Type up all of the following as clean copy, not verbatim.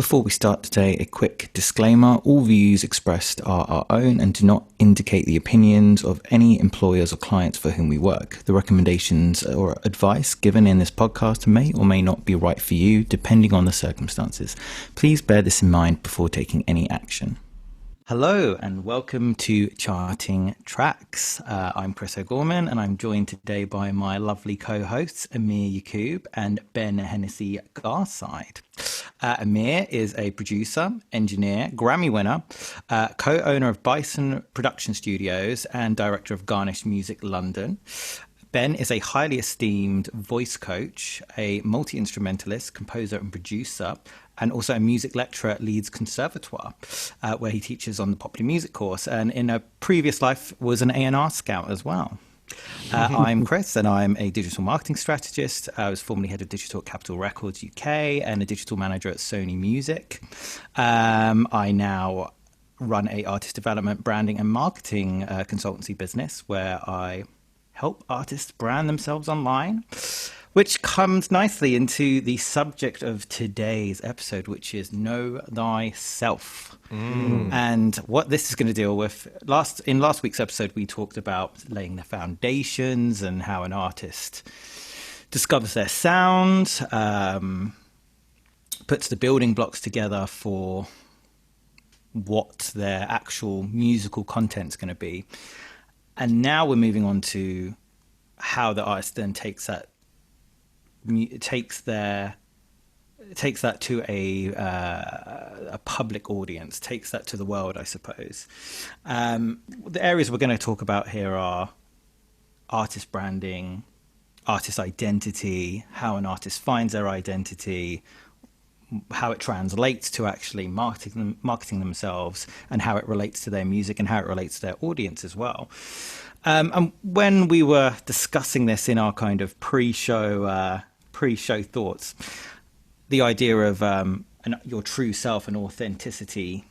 Before we start today, a quick disclaimer. All views expressed are our own and do not indicate the opinions of any employers or clients for whom we work. The recommendations or advice given in this podcast may or may not be right for you, depending on the circumstances. Please bear this in mind before taking any action. Hello and welcome to Charting Tracks. I'm Chris O'Gorman and I'm joined today by my lovely co-hosts Amir Yaqub and Ben Hennessy-Garside. Amir is a producer, engineer, Grammy winner, co-owner of Bison Production Studios and director of Garnish Music London. Ben is a highly esteemed voice coach, a multi-instrumentalist, composer and producer, and also a music lecturer at Leeds Conservatoire, where he teaches on the popular music course, and in a previous life was an A&R scout as well. I'm Chris, and I'm a digital marketing strategist. I was formerly head of digital at Capitol Records UK and a digital manager at Sony Music. I now run a artist development, branding and marketing consultancy business where I help artists brand themselves online, which comes nicely into the subject of today's episode, which is Know Thyself. And what this is going to deal with, in last week's episode, we talked about laying the foundations and how an artist discovers their sound, puts the building blocks together for what their actual musical content's going to be. And now we're moving on to how the artist then takes that to a public audience, takes that to the world, I suppose. The areas we're going to talk about here are artist branding, artist identity, how an artist finds their identity, how it translates to actually marketing themselves, and how it relates to their music and how it relates to their audience as well. And when we were discussing this in our kind of pre-show thoughts, the idea of your true self and authenticity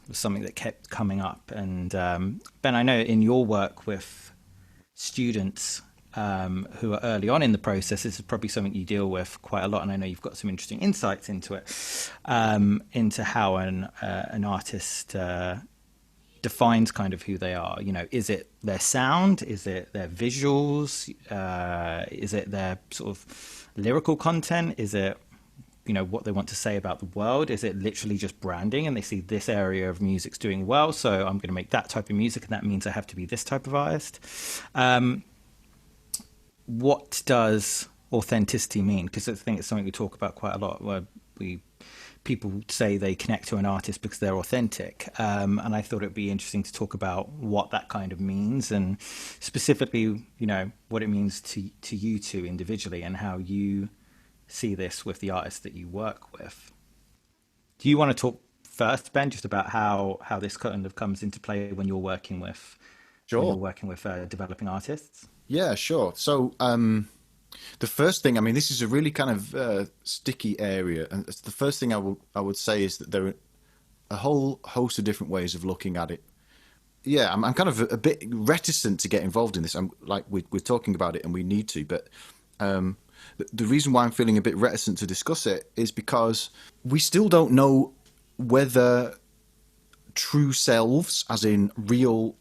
was something that kept coming up. And Ben, I know in your work with students who are early on in the process, this is probably something you deal with quite a lot, and I know you've got some interesting insights into it, into how an artist defines kind of who they are. You know, is it their sound? Is it their visuals? Is it their sort of lyrical content? Is it, you know, what they want to say about the world? Is it literally just branding and they see this area of music's doing well, so I'm going to make that type of music and that means I have to be this type of artist? What does authenticity mean? Because I think it's something we talk about quite a lot, where people say they connect to an artist because they're authentic. And I thought it'd be interesting to talk about what that kind of means, and specifically, you know, what it means to you two individually and how you see this with the artists that you work with. Do you want to talk first, Ben, just about how this kind of comes into play when you're working with developing artists? Yeah, sure. So the first thing, I mean, this is a really kind of sticky area. And the first thing I would say is that there are a whole host of different ways of looking at it. Yeah, I'm kind of a bit reticent to get involved in this. I'm like, we're talking about it and we need to. But the reason why I'm feeling a bit reticent to discuss it is because we still don't know whether true selves, as in real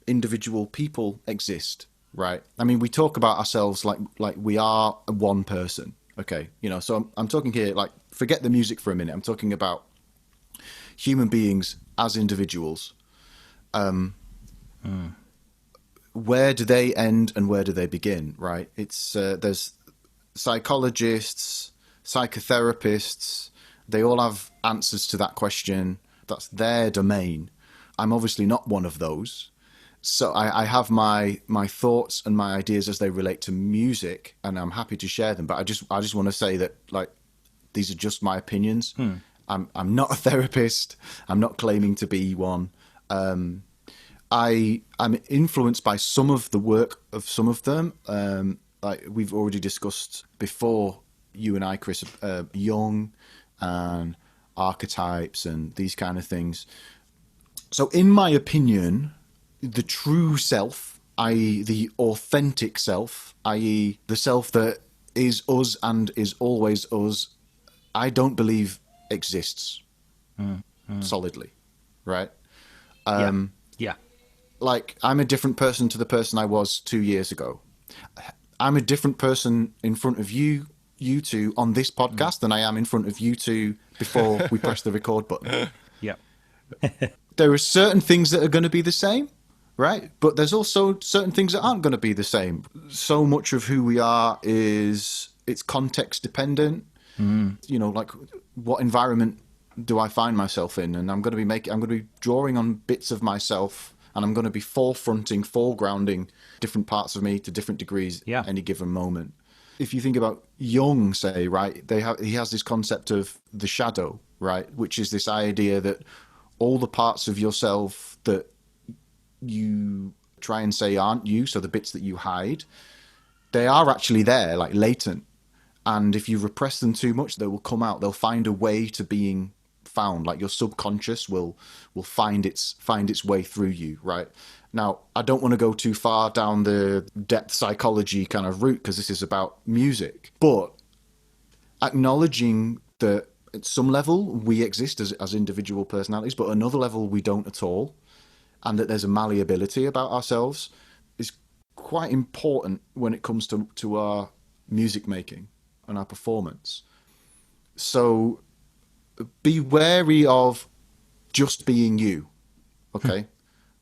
individual people, exist. Right. I mean, we talk about ourselves like we are one person. Okay. You know, so I'm talking here, like, forget the music for a minute. I'm talking about human beings as individuals. Where do they end and where do they begin? Right. It's there's psychologists, psychotherapists. They all have answers to that question. That's their domain. I'm obviously not one of those. So I have my thoughts and my ideas as they relate to music, and I'm happy to share them. But I just want to say that, like, these are just my opinions. I'm not a therapist. I'm not claiming to be one. I'm influenced by some of the work of some of them. Like we've already discussed before, you and I, Chris, Jung and Archetypes and these kind of things. So in my opinion, the true self, i.e. the authentic self, i.e. the self that is us and is always us, I don't believe exists. solidly, right? Yeah. Yeah. Like, I'm a different person to the person I was 2 years ago. I'm a different person in front of you two on this podcast than I am in front of you two before we press the record button. Yeah. There are certain things that are going to be the same, right? But there's also certain things that aren't going to be the same. So much of who we are it's context dependent. You know, like, what environment do I find myself in? And I'm going to be drawing on bits of myself, and I'm going to be foregrounding different parts of me to different degrees at any given moment. If you think about Jung, say, right, he has this concept of the shadow, right, which is this idea that all the parts of yourself that you try and say aren't you, so the bits that you hide, they are actually there, like latent. And if you repress them too much, they will come out. They'll find a way to being found. Like, your subconscious will find its way through you, right? Now, I don't want to go too far down the depth psychology kind of route, because this is about music. But acknowledging that at some level we exist as individual personalities, but at another level we don't at all, and that there's a malleability about ourselves, is quite important when it comes to our music making and our performance. So be wary of just being you, okay?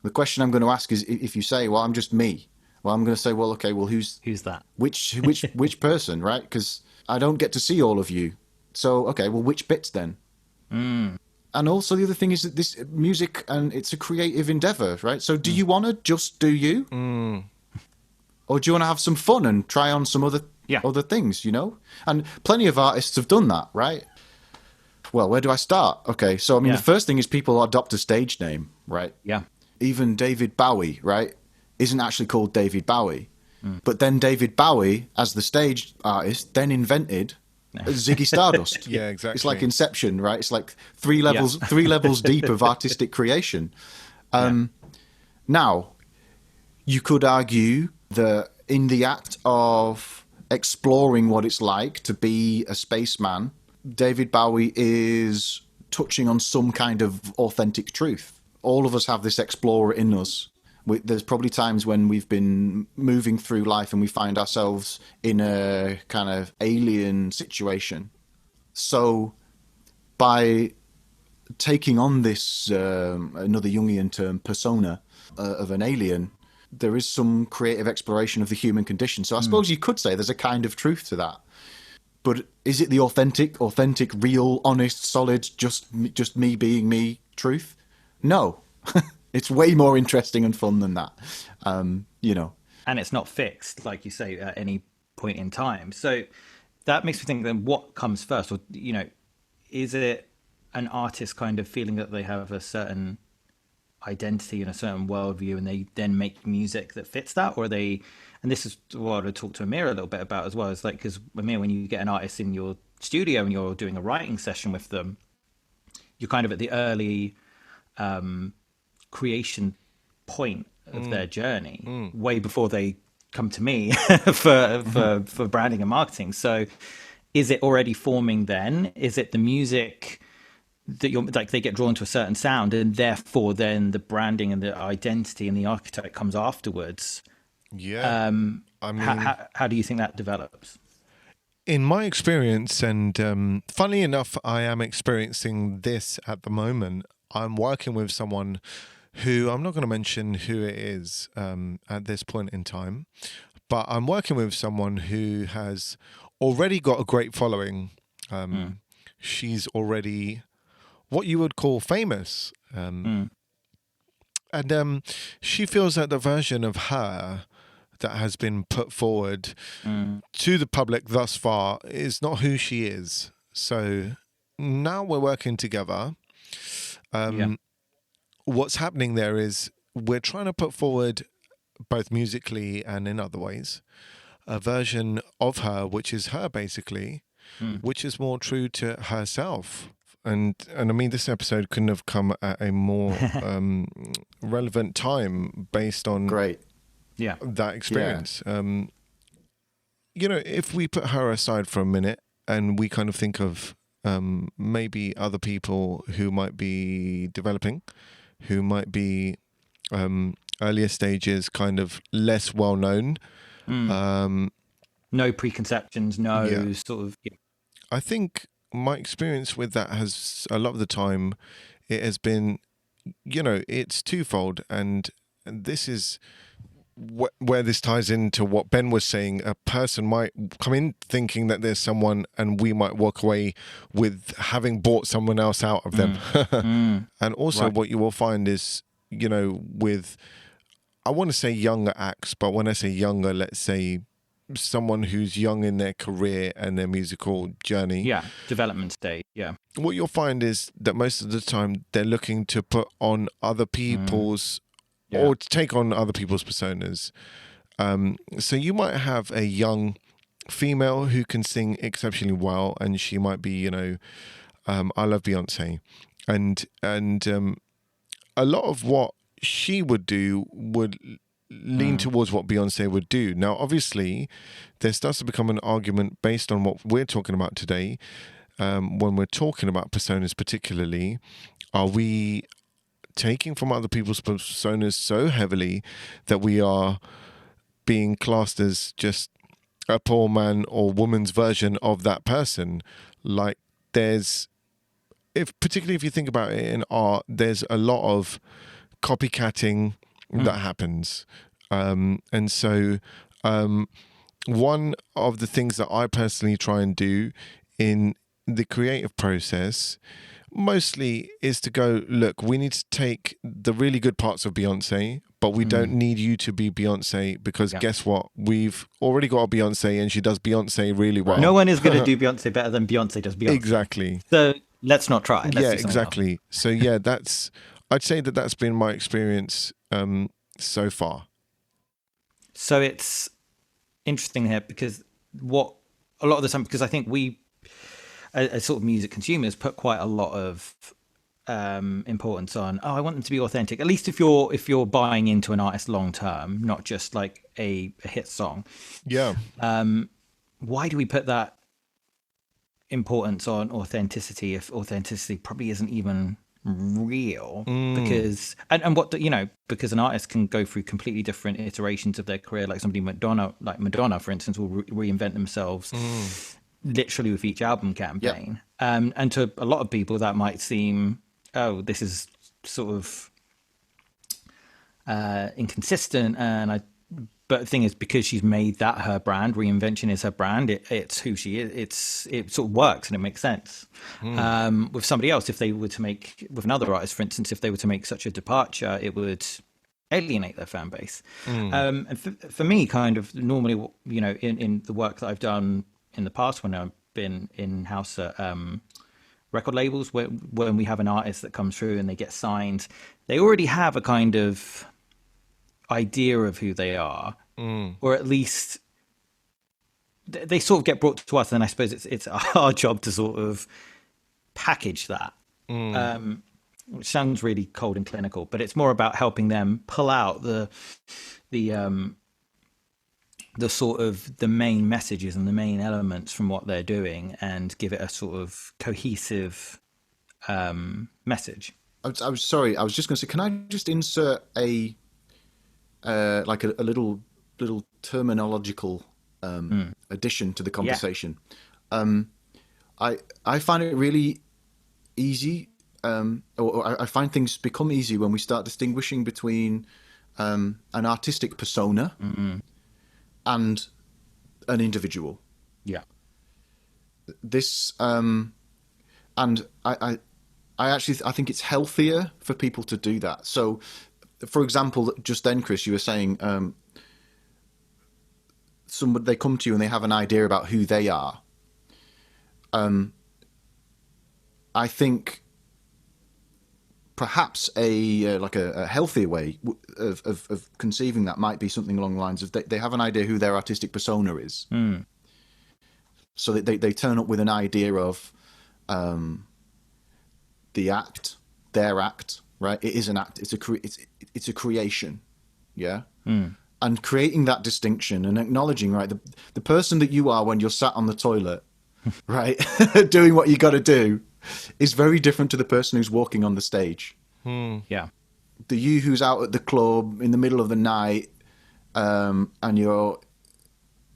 The question I'm going to ask is, if you say, well, I'm just me, well, I'm going to say, well, okay, well, who's that? Which person, right? Because I don't get to see all of you. So, okay, well, which bits then? And also the other thing is that this music, and it's a creative endeavor, right? So do you want to just do you? Or do you want to have some fun and try on some other things, you know? And plenty of artists have done that, right? Well, where do I start? Okay, so I mean, the first thing is people adopt a stage name, right? Yeah. Even David Bowie, right, isn't actually called David Bowie. But then David Bowie, as the stage artist, then invented Ziggy Stardust. Yeah, exactly. It's like Inception, right? It's like three levels deep of artistic creation. Now, you could argue that in the act of exploring what it's like to be a spaceman, David Bowie is touching on some kind of authentic truth. All of us have this explorer in us. There's probably times when we've been moving through life and we find ourselves in a kind of alien situation. So by taking on this, another Jungian term, persona of an alien, there is some creative exploration of the human condition. So I suppose you could say there's a kind of truth to that. But is it the authentic, real, honest, solid, just me being me truth? No. It's way more interesting and fun than that, you know. And it's not fixed, like you say, at any point in time. So that makes me think, then, what comes first? Or, you know, is it an artist kind of feeling that they have a certain identity and a certain worldview, and they then make music that fits that? Or are they, and this is what I talked to Amir a little bit about as well, is like, because Amir, when you get an artist in your studio and you're doing a writing session with them, you're kind of at the early creation point of their journey, way before they come to me for branding and marketing. So is it already forming then? Is it the music that you're like, they get drawn to a certain sound, and therefore then the branding and the identity and the archetype comes afterwards? Yeah. I mean, how do you think that develops? In my experience, and funnily enough, I am experiencing this at the moment. I'm working with someone who, I'm not going to mention who it is at this point in time, but I'm working with someone who has already got a great following. She's already what you would call famous. And she feels that the version of her that has been put forward to the public thus far is not who she is. So now we're working together. What's happening there is we're trying to put forward, both musically and in other ways, a version of her which is her, basically, which is more true to herself. And I mean, this episode couldn't have come at a more relevant time based on that experience. You know, if we put her aside for a minute and we kind of think of maybe other people who might be developing, who might be earlier stages, kind of less well known. No preconceptions, no sort of. Yeah. I think my experience with that has, a lot of the time, it has been, it's twofold. And this is where this ties into what Ben was saying. A person might come in thinking that there's someone, and we might walk away with having bought someone else out of them. And also what you will find is, with, I want to say younger acts, but when I say younger, let's say someone who's young in their career and their musical journey. Yeah, development stage, yeah. What you'll find is that most of the time they're looking to put on other people's, or to take on other people's personas. So you might have a young female who can sing exceptionally well, and she might be, I love Beyonce. And a lot of what she would do would lean towards what Beyonce would do. Now, obviously, there starts to become an argument based on what we're talking about today. When we're talking about personas particularly, are we taking from other people's personas so heavily that we are being classed as just a poor man or woman's version of that person? Like, particularly if you think about it in art, there's a lot of copycatting that happens. And so one of the things that I personally try and do in the creative process mostly is to go, look, we need to take the really good parts of Beyonce, but we don't need you to be Beyonce, because guess what? We've already got a Beyonce and she does Beyonce really well. No one is going to do Beyonce better than Beyonce does Beyonce. Exactly. So let's not try. Let's exactly. Else. So yeah, I'd say that's been my experience so far. So it's interesting here because a lot of the time, because I think we, as sort of music consumers, put quite a lot of importance on, I want them to be authentic. At least if you're buying into an artist long term, not just like a hit song. Yeah. Why do we put that importance on authenticity if authenticity probably isn't even real? Because because an artist can go through completely different iterations of their career. Like Madonna, for instance, will reinvent themselves literally with each album campaign. And to a lot of people that might seem, this is sort of inconsistent. But the thing is, because she's made that her brand, reinvention is her brand, it's who she is, it sort of works and it makes sense. With somebody else, with another artist, for instance, if they were to make such a departure, it would alienate their fan base. And for me, kind of normally, in the work that I've done in the past, when I've been in-house at record labels, when we have an artist that comes through and they get signed, they already have a kind of idea of who they are, or at least they sort of get brought to us, and I suppose it's our job to sort of package that, which sounds really cold and clinical, but it's more about helping them pull out the sort of the main messages and the main elements from what they're doing and give it a sort of cohesive message. I was sorry, I was just going to say, can I just insert a little terminological addition to the conversation? I find it really easy, or I find things become easy when we start distinguishing between an artistic persona and an individual. Yeah. This and I think it's healthier for people to do that. So, for example, just then, Chris, you were saying they come to you and they have an idea about who they are. I think perhaps a healthier way of conceiving that might be something along the lines of they have an idea who their artistic persona is. So they turn up with an idea of the act, their act, right? It is an act. It's a creation, yeah. And creating that distinction and acknowledging, right, the person that you are when you're sat on the toilet right, doing what you got to do, is very different to the person who's walking on the stage. Yeah. The you who's out at the club in the middle of the night, and you're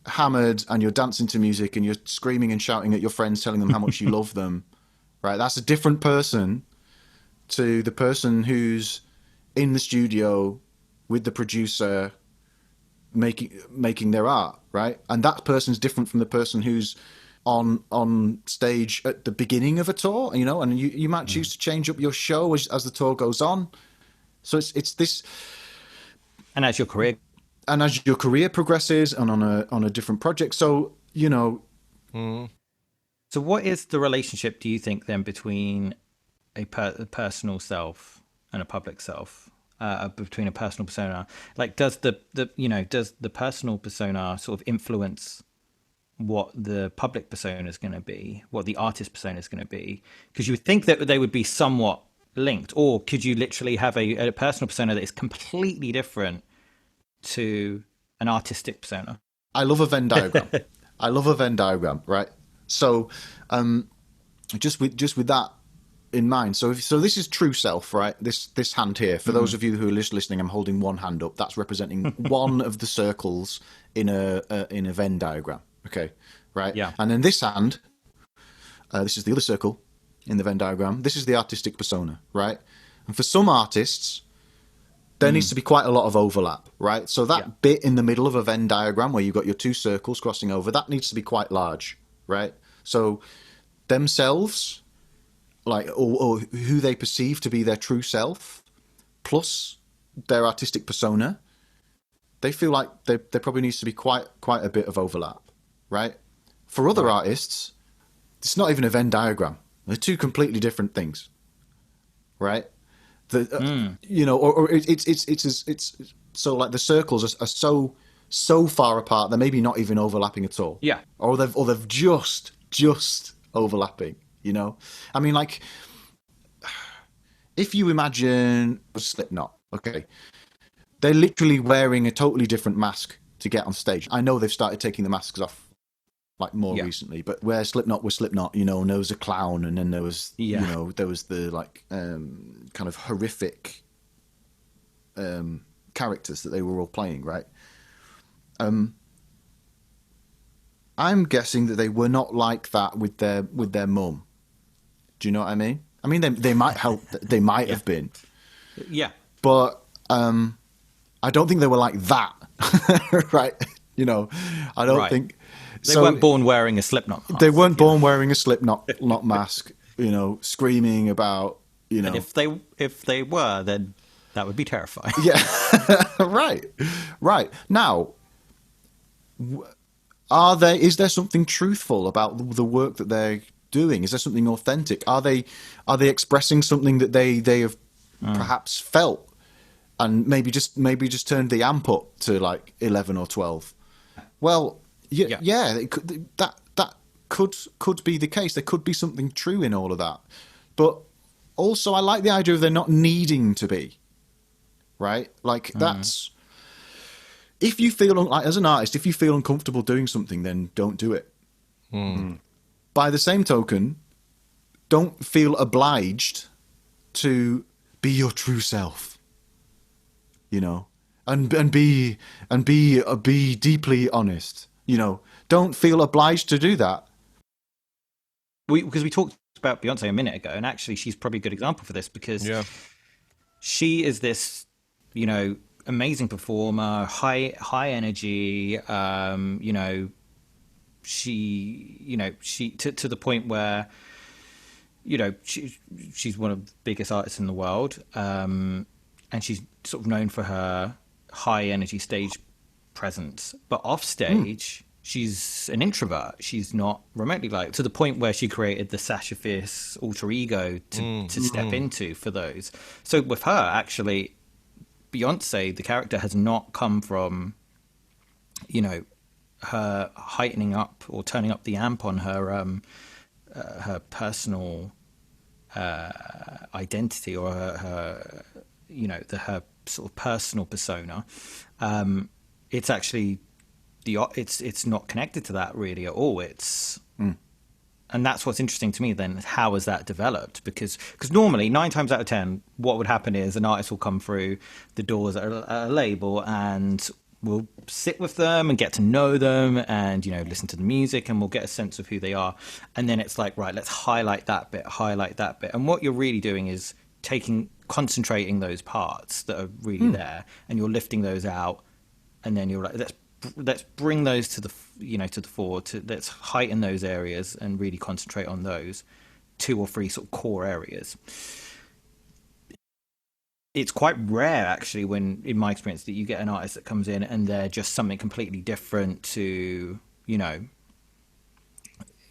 hammered and you're dancing to music and you're screaming and shouting at your friends, telling them how much you love them, right? That's a different person to the person who's in the studio with the producer making their art, right? And that person's different from the person who's on stage at the beginning of a tour, you know, and you might choose to change up your show as the tour goes on. So it's this, And as your career progresses and on a different project. So, you know. So what is the relationship, do you think, then, between a personal self and a public self, between a personal persona? Like, does the personal persona sort of influence what the public persona is going to be, what the artist persona is going to be? Because you would think that they would be somewhat linked, or could you literally have a personal persona that is completely different to an artistic persona? I love a Venn diagram. Right? So, just with that in mind. So this is true self, right? This hand here. For those of you who are listening, I'm holding one hand up. That's representing one of the circles in a Venn diagram. Okay, right? Yeah. And then this hand, this is the other circle in the Venn diagram. This is the artistic persona, right? And for some artists, there needs to be quite a lot of overlap, right? So that bit in the middle of a Venn diagram where you've got your two circles crossing over, that needs to be quite large, right? So themselves, like, or who they perceive to be their true self, plus their artistic persona, they feel like there probably needs to be quite a bit of overlap, right? For other artists, it's not even a Venn diagram. They're two completely different things, right? You know, or it's so, like, the circles are so far apart they're maybe not even overlapping at all. Yeah. Or they've just overlapping. You know, I mean, like, if you imagine Slipknot, okay, they're literally wearing a totally different mask to get on stage. I know they've started taking the masks off, like, more recently, but where Slipknot was Slipknot, you know, and there was a clown, and then there was, you know, there was the, like, kind of horrific characters that they were all playing, right? I'm guessing that they were not like that with their mum. Do you know what I mean? I mean, they might help. They might have been. Yeah. But I don't think they were like that, right? You know, I don't think... They weren't born wearing a Slipknot mask. They weren't born wearing a Slipknot mask, you know, screaming about, you know... And if they were, then that would be terrifying. Yeah, right. Now, is there something truthful about the work that they're doing? Is there something authentic? Are they expressing something that they have perhaps felt, and maybe just turned the amp up to, like, 11 or 12? Well, yeah, that could be the case. There could be something true in all of that. But also, I like the idea of there not needing to be, right? Like, that's... If you feel, like, as an artist, if you feel uncomfortable doing something, then don't do it. By the same token, don't feel obliged to be your true self, you know, and be deeply honest. You know, don't feel obliged to do that. Because we talked about Beyonce a minute ago, and actually she's probably a good example for this, because she is this, you know, amazing performer, high energy, you know, she to the point where, you know, she's one of the biggest artists in the world, and she's sort of known for her high energy stage presence, but off stage she's an introvert. She's not remotely like, to the point where she created the Sasha Fierce alter ego to step into for those. So with her, actually, Beyonce, the character, has not come from, you know, her heightening up or turning up the amp on her personal identity, or her you know, her sort of personal persona. It's actually it's not connected to that really at all. It's and that's what's interesting to me then. How has that developed? Because normally 9 times out of 10, what would happen is an artist will come through the doors at a label, and we'll sit with them and get to know them, and listen to the music, and we'll get a sense of who they are. And then it's like, right, let's highlight that bit. And what you're really doing is concentrating those parts that are really there, and you're lifting those out, and then you're like, let's bring those to the fore, let's heighten those areas and really concentrate on those 2 or 3 sort of core areas. It's quite rare, actually, when, in my experience, that you get an artist that comes in and they're just something completely different to,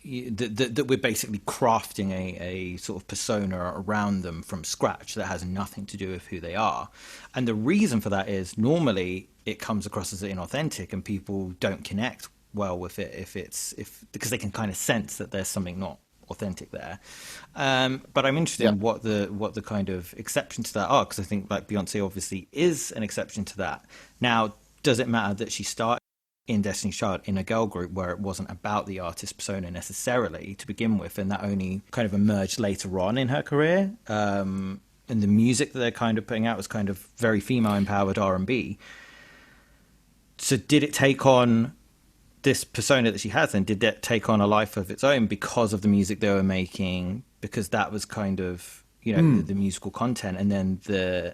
that we're basically crafting a sort of persona around them from scratch that has nothing to do with who they are. And the reason for that is normally it comes across as inauthentic, and people don't connect well with it because they can kind of sense that there's something not authentic there. But I'm interested in what the kind of exception to that are, because I think like Beyonce obviously is an exception to that. Now, does it matter that she started in Destiny's Child in a girl group where it wasn't about the artist persona necessarily to begin with, and that only kind of emerged later on in her career? And the music that they're kind of putting out was kind of very female empowered R&B. So did it take on this persona that she has, and did that take on a life of its own because of the music they were making, because that was kind of the musical content, and then the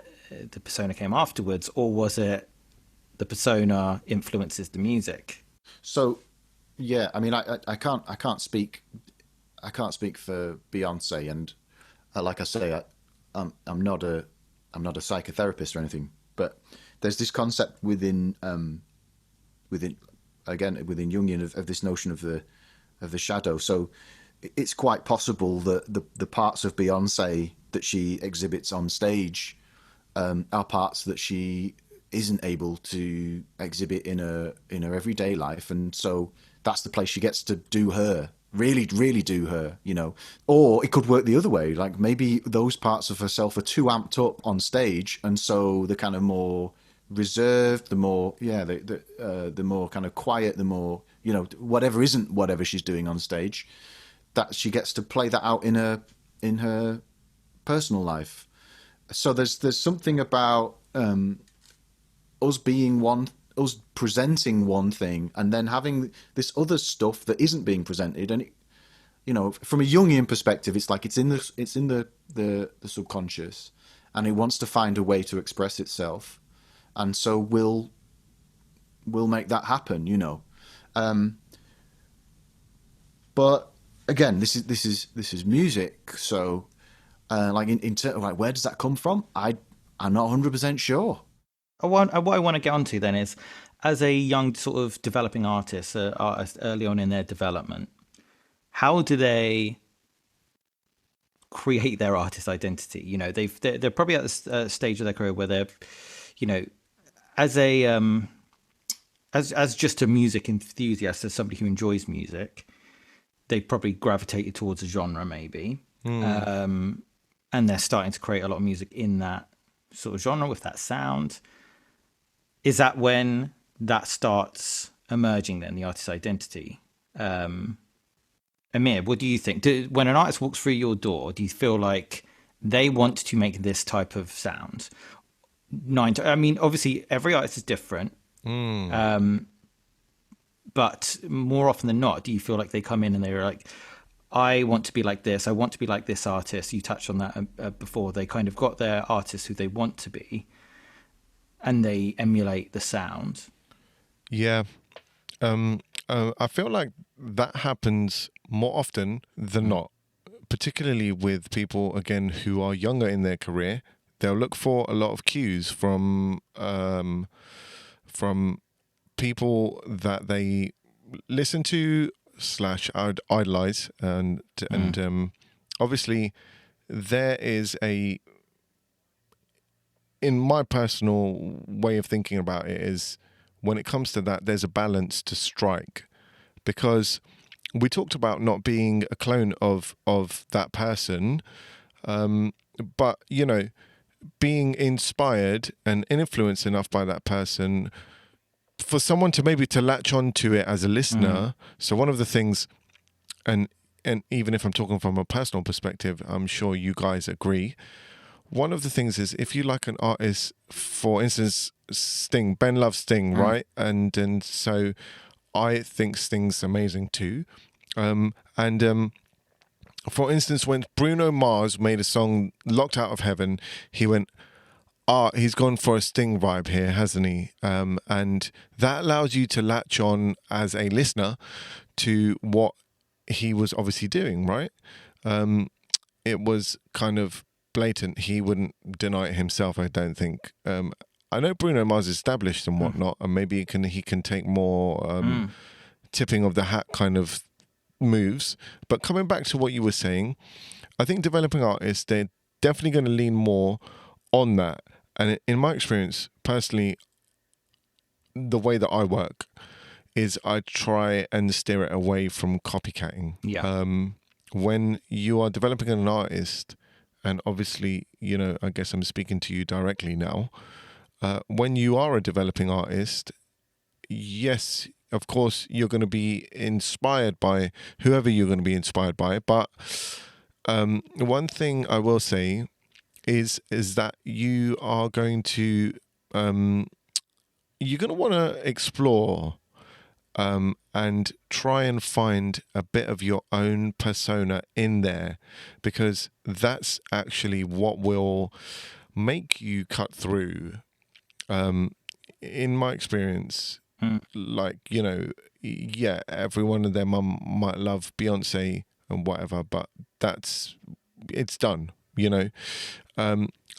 persona came afterwards? Or was it the persona influences the music? So yeah, I mean, I can't speak for Beyonce, and like I say, I'm not a psychotherapist or anything, but there's this concept within Jungian of this notion of the shadow. So it's quite possible that the parts of Beyonce that she exhibits on stage are parts that she isn't able to exhibit in her everyday life, and so that's the place she gets to do her, really do her, Or it could work the other way, like maybe those parts of herself are too amped up on stage, and so the kind of more reserved, the more the more kind of quiet, the more whatever she's doing on stage, that she gets to play that out in her personal life. So there's something about us presenting one thing and then having this other stuff that isn't being presented, and from a Jungian perspective, it's like it's in the subconscious, and it wants to find a way to express itself, and so we'll make that happen, but again, this is music, so like in terms of like, where does that come from? I'm not 100% sure. What I want to get onto then is, as a young sort of developing artist early on in their development, how do they create their artist identity? They're probably at the stage of their career where they're, as just a music enthusiast, as somebody who enjoys music, they probably gravitated towards a genre maybe, and they're starting to create a lot of music in that sort of genre with that sound. Is that when that starts emerging then, the artist's identity? Amir, what do you think? When an artist walks through your door, do you feel like they want to make this type of sound? I mean, obviously every artist is different, but more often than not, do you feel like they come in and they're like, I want to be like this, I want to be like this artist? You touched on that before. They kind of got their artists who they want to be, and they emulate the sound. Yeah. I feel like that happens more often than not, particularly with people, again, who are younger in their career. They'll look for a lot of cues from people that they listen to / idolize, and obviously there is in my personal way of thinking about it, is when it comes to that, there's a balance to strike, because we talked about not being a clone of that person, but being inspired and influenced enough by that person for someone to maybe to latch on to it as a listener. So one of the things, and and even if I'm talking from a personal perspective, I'm sure you guys agree. One of the things is if you like an artist, for instance, Sting, Ben loves Sting, right? And so I think Sting's amazing too. And for instance, when Bruno Mars made a song "Locked Out of Heaven," he went, he's gone for a Sting vibe here, hasn't he? And that allows you to latch on as a listener to what he was obviously doing, right? It was kind of blatant. He wouldn't deny it himself, I don't think. I know Bruno Mars is established and whatnot, and maybe he can take more tipping of the hat kind of moves. But coming back to what you were saying, I think developing artists, they're definitely going to lean more on that. And in my experience, personally, the way that I work is I try and steer it away from copycatting. Yeah. When you are developing an artist, and obviously, I guess I'm speaking to you directly now. When you are a developing artist, yes, of course, you're going to be inspired by whoever you're going to be inspired by. But one thing I will say is that you are going to want to explore and try and find a bit of your own persona in there, because that's actually what will make you cut through. In my experience, like, yeah, everyone and their mum might love Beyonce and whatever, but it's done,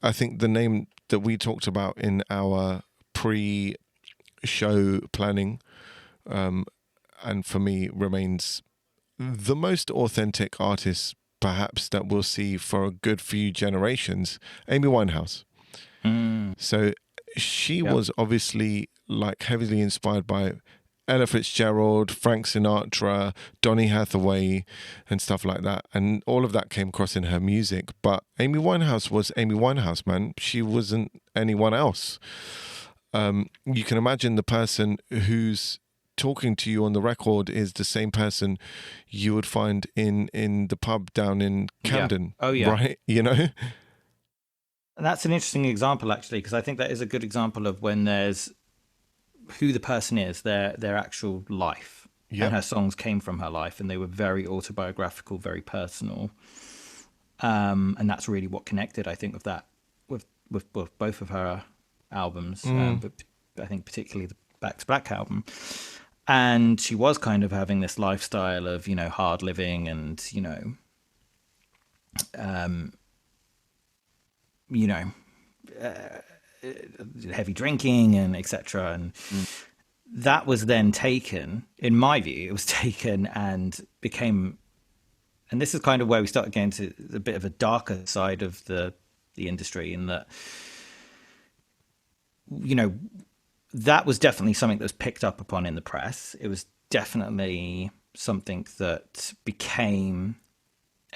I think the name that we talked about in our pre-show planning, and for me remains the most authentic artist perhaps that we'll see for a good few generations, Amy Winehouse. So she was obviously like heavily inspired by Ella Fitzgerald, Frank Sinatra, Donny Hathaway and stuff like that, and all of that came across in her music. But Amy Winehouse was Amy Winehouse, man. She wasn't anyone else. You can imagine the person who's talking to you on the record is the same person you would find in the pub down in Camden. Yeah. Oh yeah. Right? And that's an interesting example, actually, because I think that is a good example of when there's who the person is, their actual life. Yep. And her songs came from her life, and they were very autobiographical, very personal. And that's really what connected, I think, with that, with both of her albums, but I think particularly the Back to Black album. And she was kind of having this lifestyle of, hard living and, heavy drinking and etc. And that was then taken, in my view, it was taken and became, and this is kind of where we start getting to a bit of a darker side of the industry, in that, that was definitely something that was picked up upon in the press. It was definitely something that became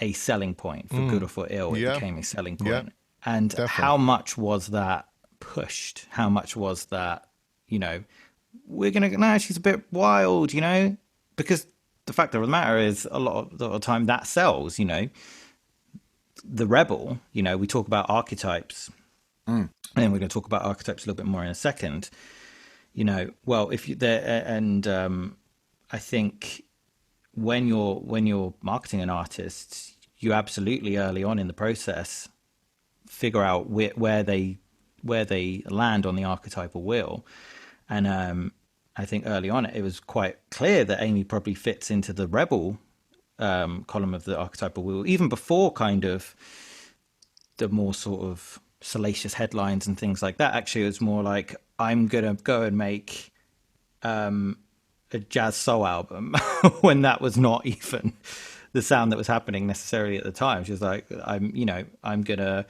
a selling point, for good or for ill. It became a selling point. Yeah, and definitely. How much was that pushed? How much was that, we're going to, no, she's a bit wild, because the fact of the matter is a lot of the time that sells, the rebel, we talk about archetypes, and we're going to talk about archetypes a little bit more in a second. Well, if you there, and I think when you're marketing an artist, you absolutely early on in the process figure out where they land on the archetypal wheel, and I think early on it was quite clear that Amy probably fits into the rebel column of the archetypal wheel, even before kind of the more sort of salacious headlines and things like that. Actually, it was more like, I'm gonna go and make a jazz soul album when that was not even the sound that was happening necessarily at the time. She was like, I'm gonna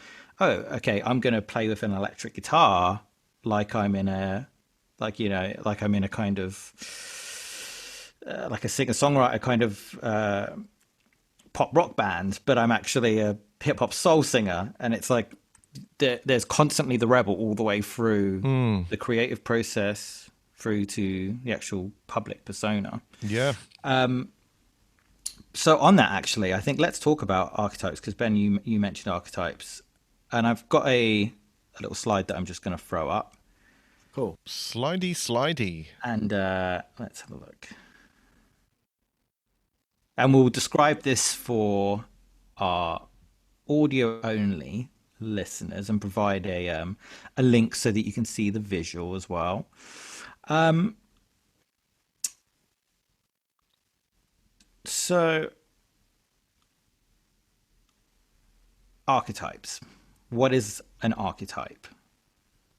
play with an electric guitar like I'm in a kind of like a singer-songwriter kind of pop rock band, but I'm actually a hip hop soul singer. And it's like there's constantly the rebel all the way through the creative process through to the actual public persona. Yeah. So on that, actually, I think let's talk about archetypes because Ben, you mentioned archetypes, and I've got a little slide that I'm just going to throw up, Cool. Slidey. and let's have a look. And we'll describe this for our audio only listeners and provide a link so that you can see the visual as well. So archetypes. What is an archetype?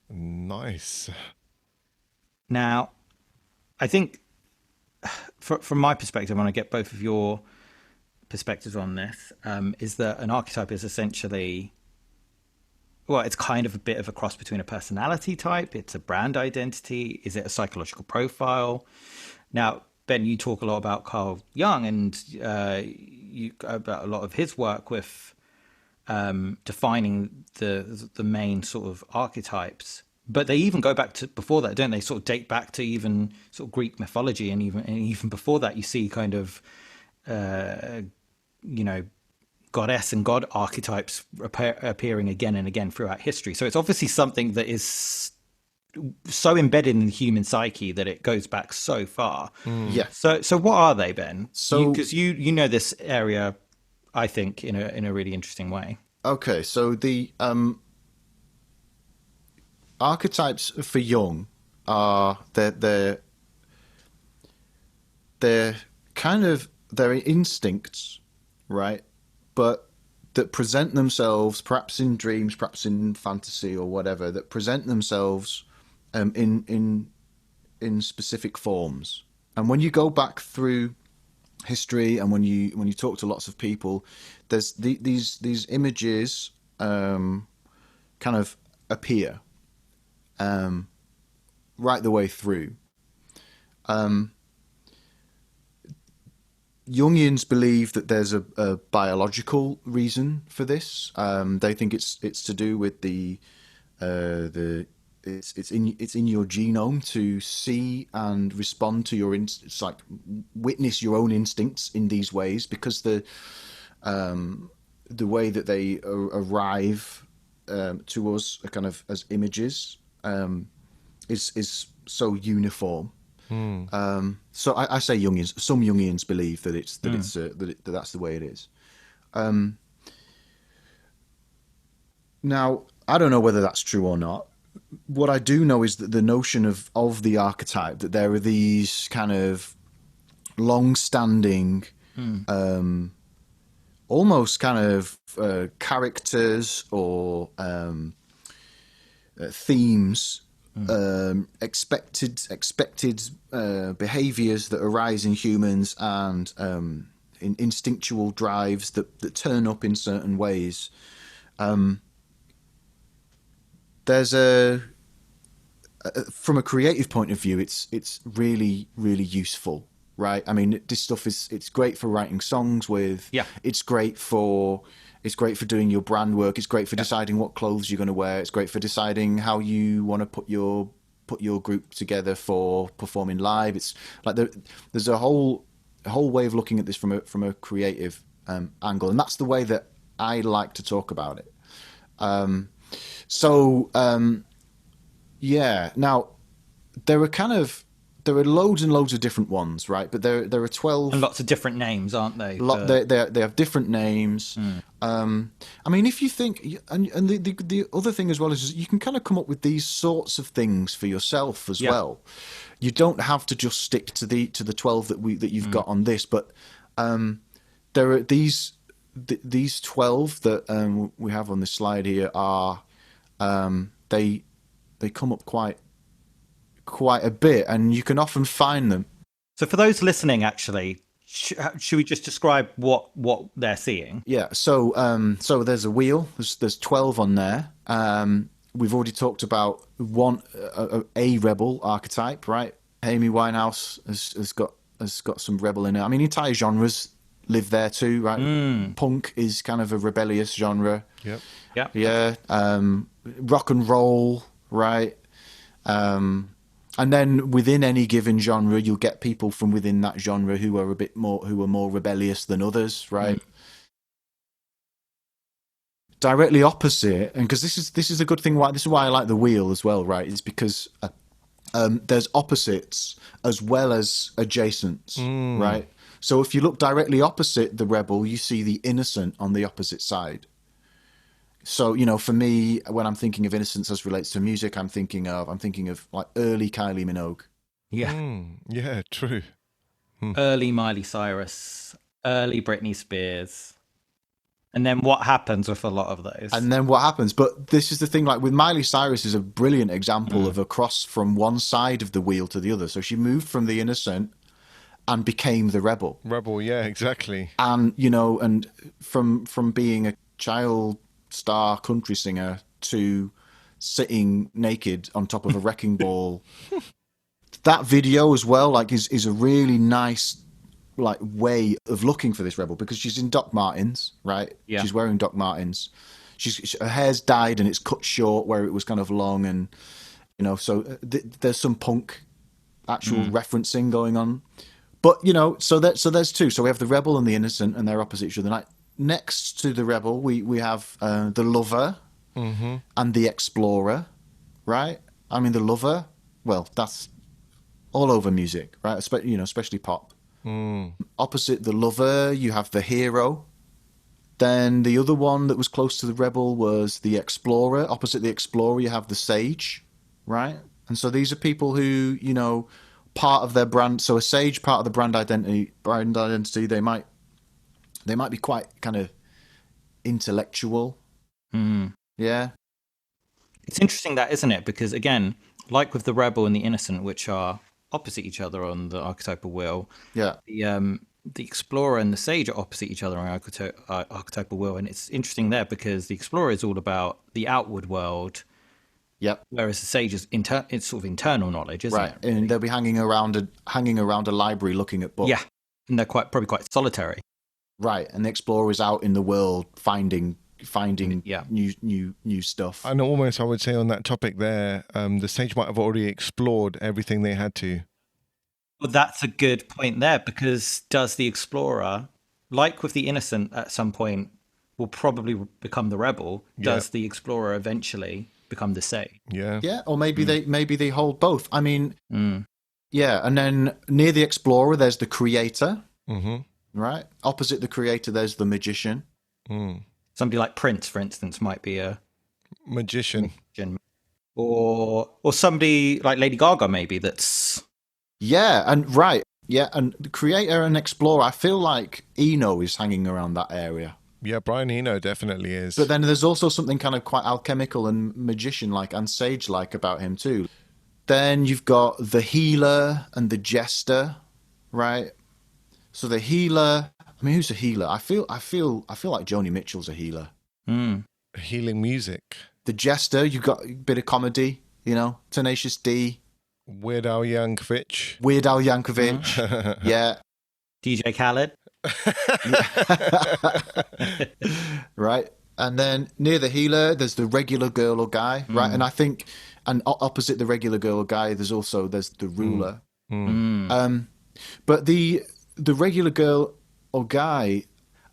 Nice. Now, I think from my perspective, when I get both of your perspectives on this, is that an archetype is essentially, well, it's kind of a bit of a cross between a personality type, it's a brand identity, is it a psychological profile? Now, Ben, you talk a lot about Carl Jung and about a lot of his work with defining the main sort of archetypes. But they even go back to before that, don't they? Sort of date back to even sort of Greek mythology, and even before that, you see kind of you know, goddess and god archetypes appearing again and again throughout history. So it's obviously something that is so embedded in the human psyche that it goes back so far. Yeah. So what are they, Ben? So because you know this area, I think, in a really interesting way. okay, so the archetypes for Jung are they're kind of they're instincts, right? But that present themselves, perhaps in dreams, perhaps in fantasy or whatever, that present themselves in specific forms. And when you go back through history and when you talk to lots of people, there's these images kind of appear right the way through. Jungians believe that there's a biological reason for this. They think it's to do with it's in your genome to see and respond to your it's like witness your own instincts in these ways, because the way that they arrive to us kind of as images is so uniform. So I say Jungians. Some Jungians believe that that's the way it is. Now I don't know whether that's true or not. What I do know is that the notion of the archetype, that there are these kind of long-standing, almost kind of characters or themes. Expected behaviors that arise in humans and in instinctual drives that turn up in certain ways. There's from a creative point of view, it's really, really useful, right? I mean, this stuff it's great for writing songs with. Yeah. It's great for doing your brand work. It's great for deciding what clothes you're going to wear. It's great for deciding how you want to put your group together for performing live. It's like there's a whole way of looking at this from a creative angle, and that's the way that I like to talk about it. Yeah. Now there are loads and loads of different ones, right? But there are 12 And lots of different names, aren't they? They have different names. I mean, if you think, and the other thing as well is you can kind of come up with these sorts of things for yourself as well. You don't have to just stick to the 12 that you've got on this, but there are these 12 that we have on this slide here are they come up quite a bit, and you can often find them. So for those listening, actually, should we just describe what they're seeing? Yeah. So there's a wheel. There's 12 on there. We've already talked about a rebel archetype, right? Amy Winehouse has got some rebel in it. I mean, entire genres live there too, right? Punk is kind of a rebellious genre. Yep. Yeah. Yeah. Rock and roll, right? And then within any given genre, you'll get people from within that genre who are more rebellious than others, right? Directly opposite, and because this is a good thing. Why this is why I like the wheel as well, right? Is because there's opposites as well as adjacents, right? So if you look directly opposite the rebel, you see the innocent on the opposite side. So, you know, for me, when I'm thinking of innocence as relates to music, I'm thinking of like early Kylie Minogue. Yeah. Yeah, true. Early Miley Cyrus, early Britney Spears. And then what happens with a lot of those? And then what happens? But this is the thing, like with Miley Cyrus is a brilliant example of a cross from one side of the wheel to the other. So she moved from the innocent and became the rebel. Rebel, yeah, exactly. And, you know, and from being a child star country singer to sitting naked on top of a wrecking ball. That video as well, like, is a really nice like way of looking for this rebel, because she's in Doc Martens, right? Yeah. She's wearing Doc Martens. Her hair's dyed and it's cut short where it was kind of long, and you know, so there's some punk actual referencing going on. But you know, so there's two. So we have the rebel and the innocent, and they're opposite each other. Like next to the rebel, we have the lover and the explorer, right? I mean, the lover, well, that's all over music, right? Especially pop. Opposite the lover, you have the hero. Then the other one that was close to the rebel was the explorer. Opposite the explorer, you have the sage, right? And so these are people who, you know, part of their brand. So a sage, part of the brand identity, they might be quite kind of intellectual. Yeah. It's interesting that, isn't it? Because again, like with the rebel and the innocent, which are opposite each other on the archetypal wheel. Yeah. The explorer and the sage are opposite each other on archetypal wheel, and it's interesting there because the explorer is all about the outward world. Yep. Whereas the sage is it's sort of internal knowledge, isn't right. it? Really? And they'll be hanging around a library looking at books. Yeah, and they're probably quite solitary. Right, and the explorer is out in the world finding new stuff. And almost, I would say, on that topic there, the sage might have already explored everything they had to. Well, that's a good point there, because does the explorer, like with the innocent at some point, will probably become the rebel? Does the explorer eventually become the sage? Yeah. Yeah, or maybe they hold both. I mean, yeah, and then near the explorer, there's the creator, right? Opposite the creator, there's the magician. Somebody like Prince, for instance, might be a magician. Or somebody like Lady Gaga, maybe, that's... Yeah, and the creator and explorer, I feel like Eno is hanging around that area. Yeah, Brian Eno definitely is. But then there's also something kind of quite alchemical and magician-like and sage-like about him too. Then you've got the healer and the jester, right? So the healer, I mean, who's a healer? I feel like Joni Mitchell's a healer. Healing music. The jester, you've got a bit of comedy, you know, Tenacious D. Weird Al Yankovic. Yeah. DJ Khaled. Right. And then near the healer, there's the regular girl or guy, right? And I think, and opposite the regular girl or guy, there's the ruler. But the regular girl or guy,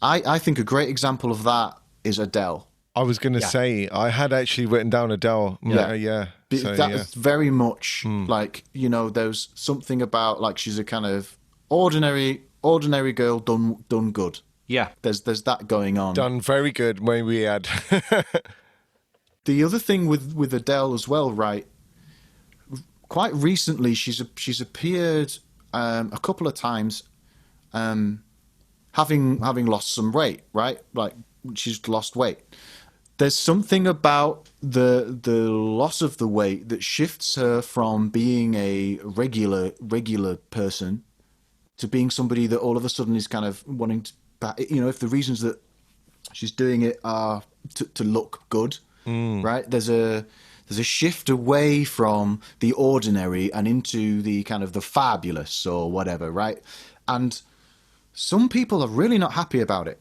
I think a great example of that is Adele. I was going to say, I had actually written down Adele. Yeah. So, that's very much like, you know, there's something about like she's a kind of ordinary girl done good. Yeah. There's that going on. Done very good, may we add. The other thing with Adele as well, right? Quite recently, she's appeared a couple of times, having lost some weight, right? Like she's lost weight. There's something about the loss of the weight that shifts her from being a regular person to being somebody that all of a sudden is kind of wanting to, you know, if the reasons that she's doing it are to look good, right? There's a shift away from the ordinary and into the kind of the fabulous or whatever, right? And some people are really not happy about it.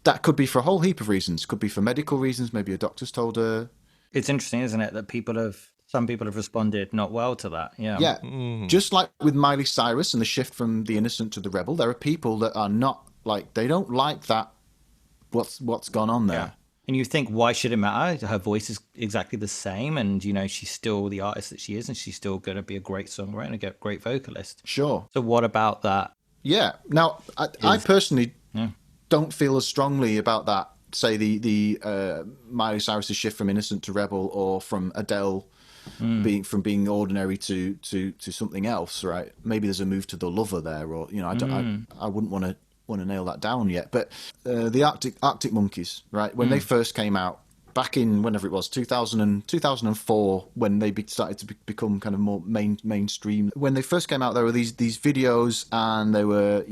That could be for a whole heap of reasons. Could be for medical reasons. Maybe a doctor's told her. It's interesting, isn't it, that people have Some people have responded not well to that. Yeah. Yeah, just like with Miley Cyrus and the shift from the innocent to the rebel, there are people that are not like, they don't like that. What's gone on Yeah. there? And you think, why should it matter? Her voice is exactly the same. And, she's still the artist that she is. And she's still going to be a great songwriter and a great vocalist. Sure. So what about that? Yeah. Now, I personally Yeah. don't feel as strongly about that. Say the Miley Cyrus's shift from innocent to rebel, or from Adele being ordinary to something else. Right? Maybe there's a move to the lover there, or I wouldn't want to nail that down yet. But the Arctic Monkeys, right? When they first came out back in whenever it was 2004, when they started to become kind of more mainstream. When they first came out, there were these videos, and they were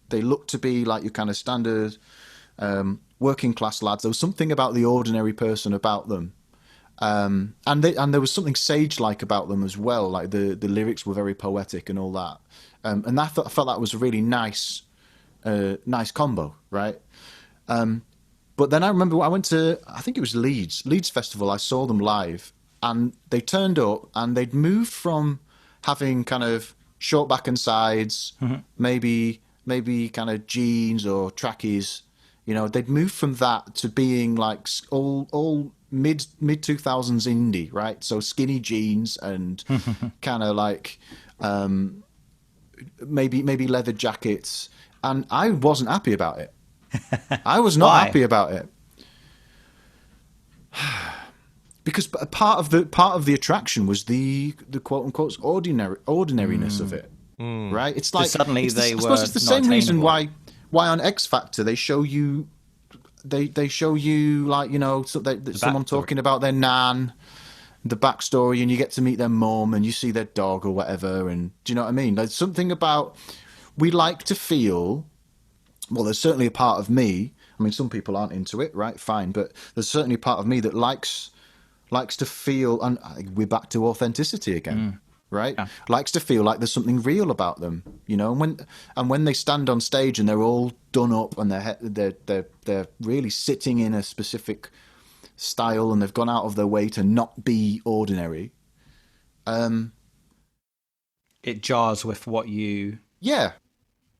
they looked to be like your kind of standard working class lads. There was something about the ordinary person about them, and there was something sage-like about them as well. Like the lyrics were very poetic and all that, and I felt that was a really nice combo, right? But then I remember I went to, I think it was Leeds Festival. I saw them live, and they turned up, and they'd moved from having kind of short back and sides, maybe kind of jeans or trackies. They'd moved from that to being like all mid 2000s indie, right? So skinny jeans and kind of like maybe leather jackets, and I wasn't happy about it. I was not happy about it because part of the attraction was the quote unquote ordinariness of it, right? It's like suddenly I suppose it's the same reason why on X Factor they show you like someone talking about their nan, the backstory, and you get to meet their mom, and you see their dog or whatever, and do you know what I mean? There's something about, we like to feel. Well, there's certainly a part of me. I mean, some people aren't into it, right? Fine, but there's certainly a part of me that likes to feel, and we're back to authenticity again, right? Yeah. Likes to feel like there's something real about them, And when they stand on stage and they're all done up, and they're really sitting in a specific style, and they've gone out of their way to not be ordinary. It jars with what you. Yeah.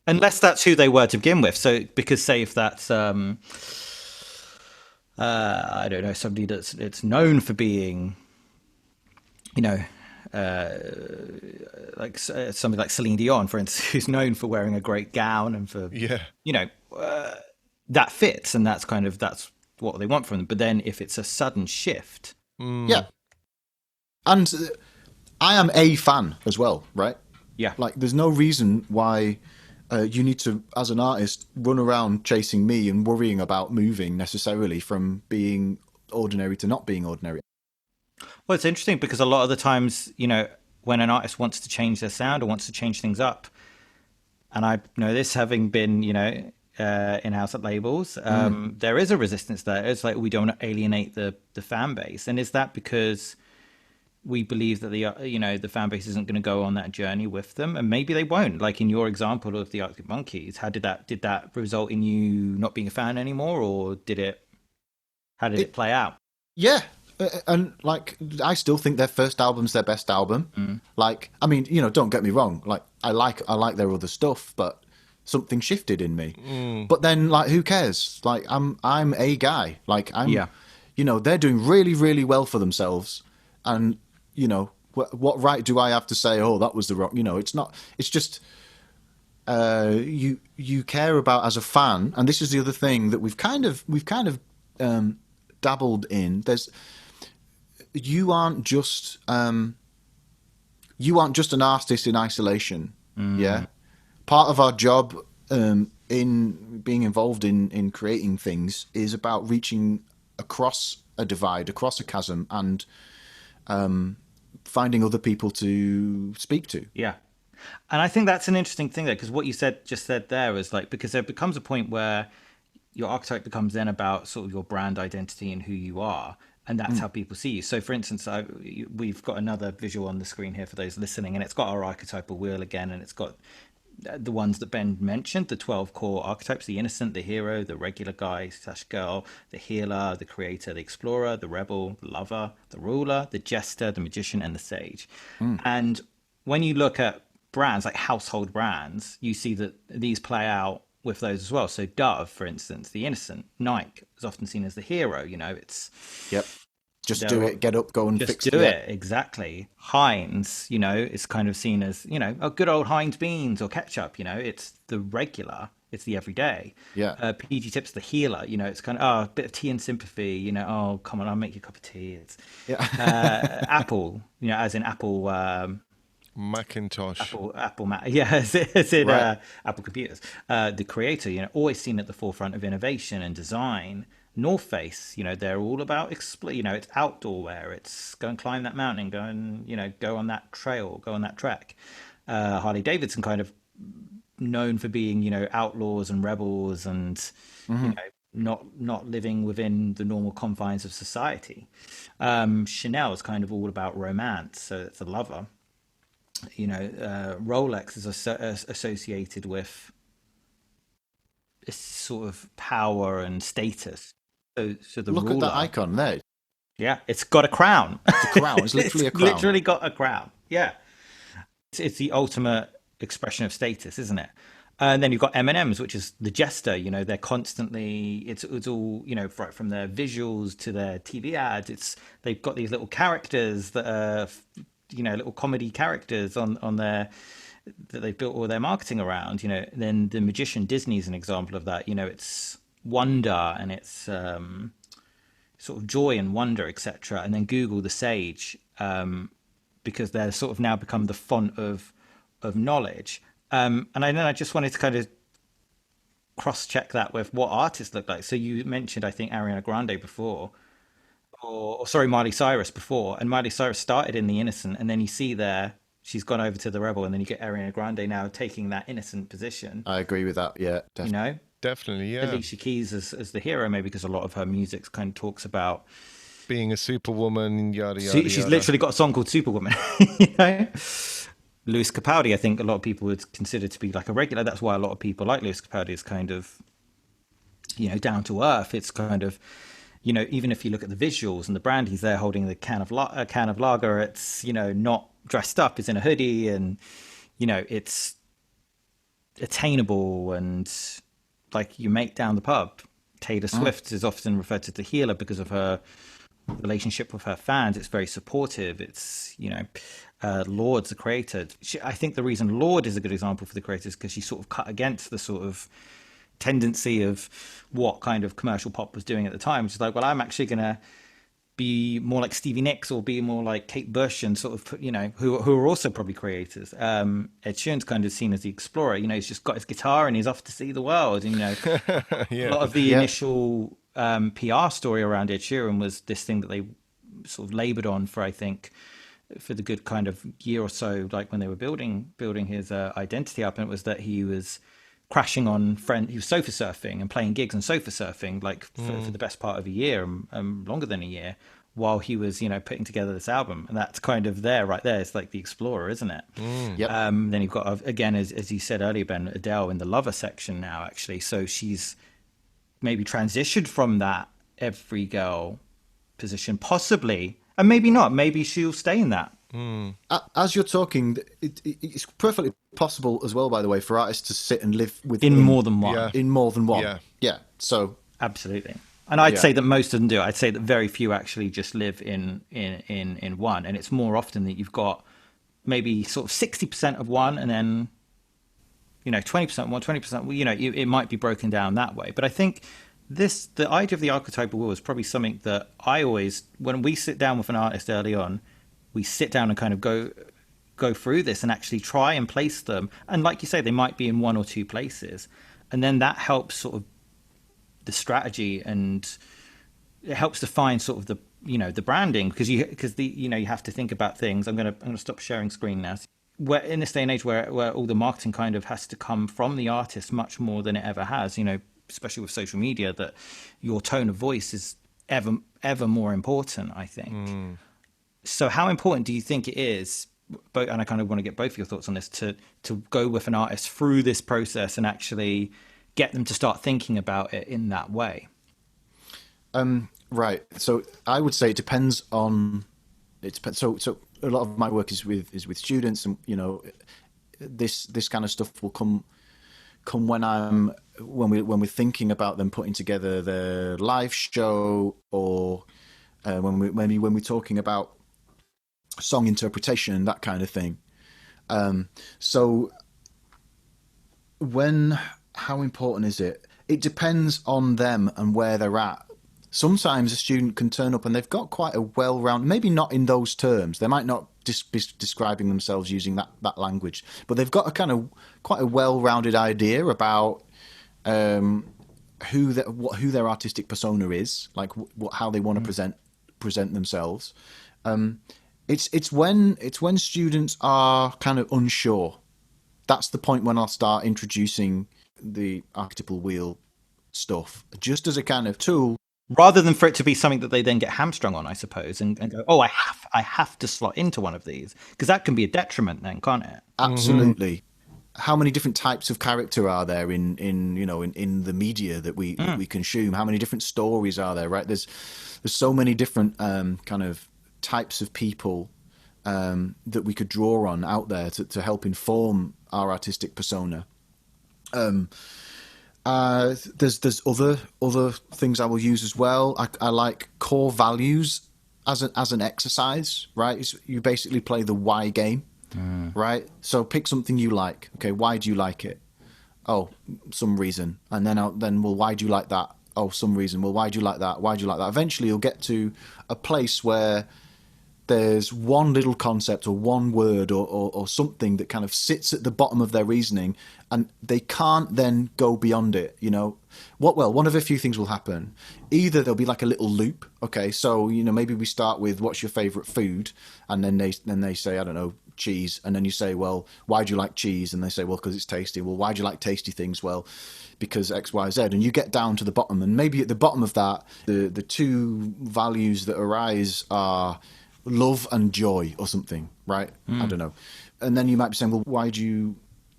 Unless that's who they were to begin with. So, because say if that's, I don't know, somebody that's known for being, like somebody like Celine Dion, for instance, who's known for wearing a great gown and for, that fits, and that's what they want from them. But then if it's a sudden shift. Yeah. And I am a fan as well, right? Yeah. Like, there's no reason why you need to, as an artist, run around chasing me and worrying about moving necessarily from being ordinary to not being ordinary. Well, it's interesting because a lot of the times, when an artist wants to change their sound or wants to change things up, and I know this having been, in-house at labels, there is a resistance there. It's like, we don't want to alienate the fan base. And is that because we believe that the fan base isn't going to go on that journey with them, and maybe they won't? Like in your example of the Arctic Monkeys, did that result in you not being a fan anymore, or how did it play out? Yeah, and like, I still think their first album's their best album. Like, I mean, don't get me wrong. Like, I like their other stuff, but something shifted in me. But then, like, who cares? Like, I'm a guy. Like, they're doing really, really well for themselves, and what right do I have to say, oh, that was the wrong? It's not. It's just you care about, as a fan, and this is the other thing that we've kind of dabbled in. You aren't just an artist in isolation. Yeah, part of our job in being involved in creating things is about reaching across a divide, across a chasm, and finding other people to speak to. Yeah. And I think that's an interesting thing there, because what you just said there is like, because there becomes a point where your archetype becomes then about sort of your brand identity and who you are, and that's how people see you. So for instance, we've got another visual on the screen here for those listening, and it's got our archetypal wheel again, and it's got the ones that Ben mentioned, the 12 core archetypes: the innocent, the hero, the regular guy slash girl, the healer, the creator, the explorer, the rebel, the lover, the ruler, the jester, the magician, and the sage. And when you look at brands like household brands, you see that these play out with those as well. So Dove, for instance, the innocent. Nike is often seen as the hero. It's Yep. Just do they're it, get up, go and just fix do it. Yeah. it. Exactly. Heinz, it's kind of seen as, a good old Heinz beans or ketchup. It's the regular, it's the everyday. Yeah. PG Tips, the healer. It's kind of, a bit of tea and sympathy. Oh, come on, I'll make you a cup of tea. It's Yeah. Apple, as in Apple. Macintosh. Apple Mac, yeah, as in Right. Apple computers. The creator, always seen at the forefront of innovation and design. North Face, they're all about it's outdoor wear. It's go and climb that mountain, go and go on that trail, go on that trek. Harley Davidson kind of known for being outlaws and rebels and not living within the normal confines of society. Chanel is kind of all about romance, so it's a lover. Rolex is associated with this sort of power and status. So the Look at ruler, that icon there. yeah, it's got a crown. It's a crown. It's literally a crown. Literally got a crown. Yeah, it's the ultimate expression of status, isn't it? And then you've got M&M's, which is the jester. They're constantly. It's all right from their visuals to their TV ads. They've got these little characters that are little comedy characters on their that they've built all their marketing around. Then the magician, Disney's an example of that. It's wonder and it's sort of joy and wonder, etc. And then Google, the sage, because they're sort of now become the font of knowledge. And I just wanted to kind of cross-check that with what artists look like. So you mentioned, I think, Ariana Grande before, or sorry, Miley Cyrus before. And Miley Cyrus started in the innocent, and then you see there she's gone over to the rebel, and then you get Ariana Grande now taking that innocent position. I agree with that. Yeah, definitely. Definitely, yeah. Alicia Keys as the hero, maybe because a lot of her music kind of talks about being a superwoman, yada yada. She's yada. literally got a song called Superwoman. Lewis Capaldi, I think a lot of people would consider to be like a regular. That's why a lot of people like Lewis Capaldi. Is kind of down to earth. It's kind of even if you look at the visuals and the brand, he's there holding the can of lager. It's not dressed up. It's in a hoodie, and it's attainable and like you make down the pub. Taylor Swift is often referred to the healer because of her relationship with her fans. It's very supportive. It's Lord's the creator. I think the reason Lord is a good example for the creator is because she sort of cut against the sort of tendency of what kind of commercial pop was doing at the time, which is like, well, I'm actually gonna be more like Stevie Nicks or be more like Kate Bush and sort of who are also probably creators. Ed Sheeran's kind of seen as the explorer. He's just got his guitar and he's off to see the world. And Yeah. A lot of the initial PR story around Ed Sheeran was this thing that they sort of labored on for, I think, for the good kind of year or so, like when they were building his identity up, and it was that he was crashing on he was sofa surfing and playing gigs and sofa surfing like for the best part of a year, longer than a year, while he was putting together this album. And that's kind of right there. It's like the explorer, isn't it? Yep. Then you've got, again, as you said earlier, Ben, Adele in the lover section now, actually. So she's maybe transitioned from that every girl position, possibly, and maybe not. Maybe she'll stay in that. As you're talking, it's perfectly possible as well, by the way, for artists to sit and live within In more than one. Yeah. In more than one. Yeah. Yeah. So Absolutely. And I'd say that most of them do. I'd say that very few actually just live in one. And it's more often that you've got maybe sort of 60% of one and then 20% one, 20%, it might be broken down that way. But I think the idea of the archetypal wheel is probably something that I always, when we sit down with an artist early on, we sit down and kind of go through this and actually try and place them. And like you say, they might be in one or two places. And then that helps sort of the strategy, and it helps define sort of the the branding, because you have to think about things. I'm gonna stop sharing screen now. Where in this day and age where all the marketing kind of has to come from the artist much more than it ever has, especially with social media, that your tone of voice is ever more important, I think. So how important do you think it is and I kind of want to get both of your thoughts on this, to go with an artist through this process and actually get them to start thinking about it in that way? Right. So I would say it depends on. It depends. So a lot of my work is with students, and this kind of stuff will come when we're thinking about them putting together their live show, or when we're talking about song interpretation, that kind of thing. So how important is it? It depends on them and where they're at. Sometimes a student can turn up and they've got quite a well-rounded, maybe not in those terms, they might not be describing themselves using that language, but they've got a kind of quite a well-rounded idea about who their artistic persona is, like how they want to present themselves. It's when students are kind of unsure. That's the point when I'll start introducing the archetypal wheel stuff, just as a kind of tool. Rather than for it to be something that they then get hamstrung on, I suppose, and go, oh, I have to slot into one of these, because that can be a detriment then, can't it? Absolutely. How many different types of character are there in the media that we consume? How many different stories are there? Right? There's so many different kind of types of people that we could draw on out there to help inform our artistic persona. There's other things I will use as well. I like core values as an exercise, right? You basically play the why game, right? So pick something you like. Okay, why do you like it? Oh, some reason. And then well, why do you like that? Oh, some reason. Well, why do you like that? Why do you like that? Eventually, you'll get to a place where there's one little concept or one word or something that kind of sits at the bottom of their reasoning, and they can't then go beyond it. One of a few things will happen. Either there'll be like a little loop. Okay, so maybe we start with what's your favorite food, and then they say, I don't know, cheese, and then you say, well, why do you like cheese? And they say, well, because it's tasty. Well, why do you like tasty things? Well, because X, Y, Z. And you get down to the bottom, and maybe at the bottom of that, the two values that arise are love and joy or something, right? I don't know. And then you might be saying, well, why do you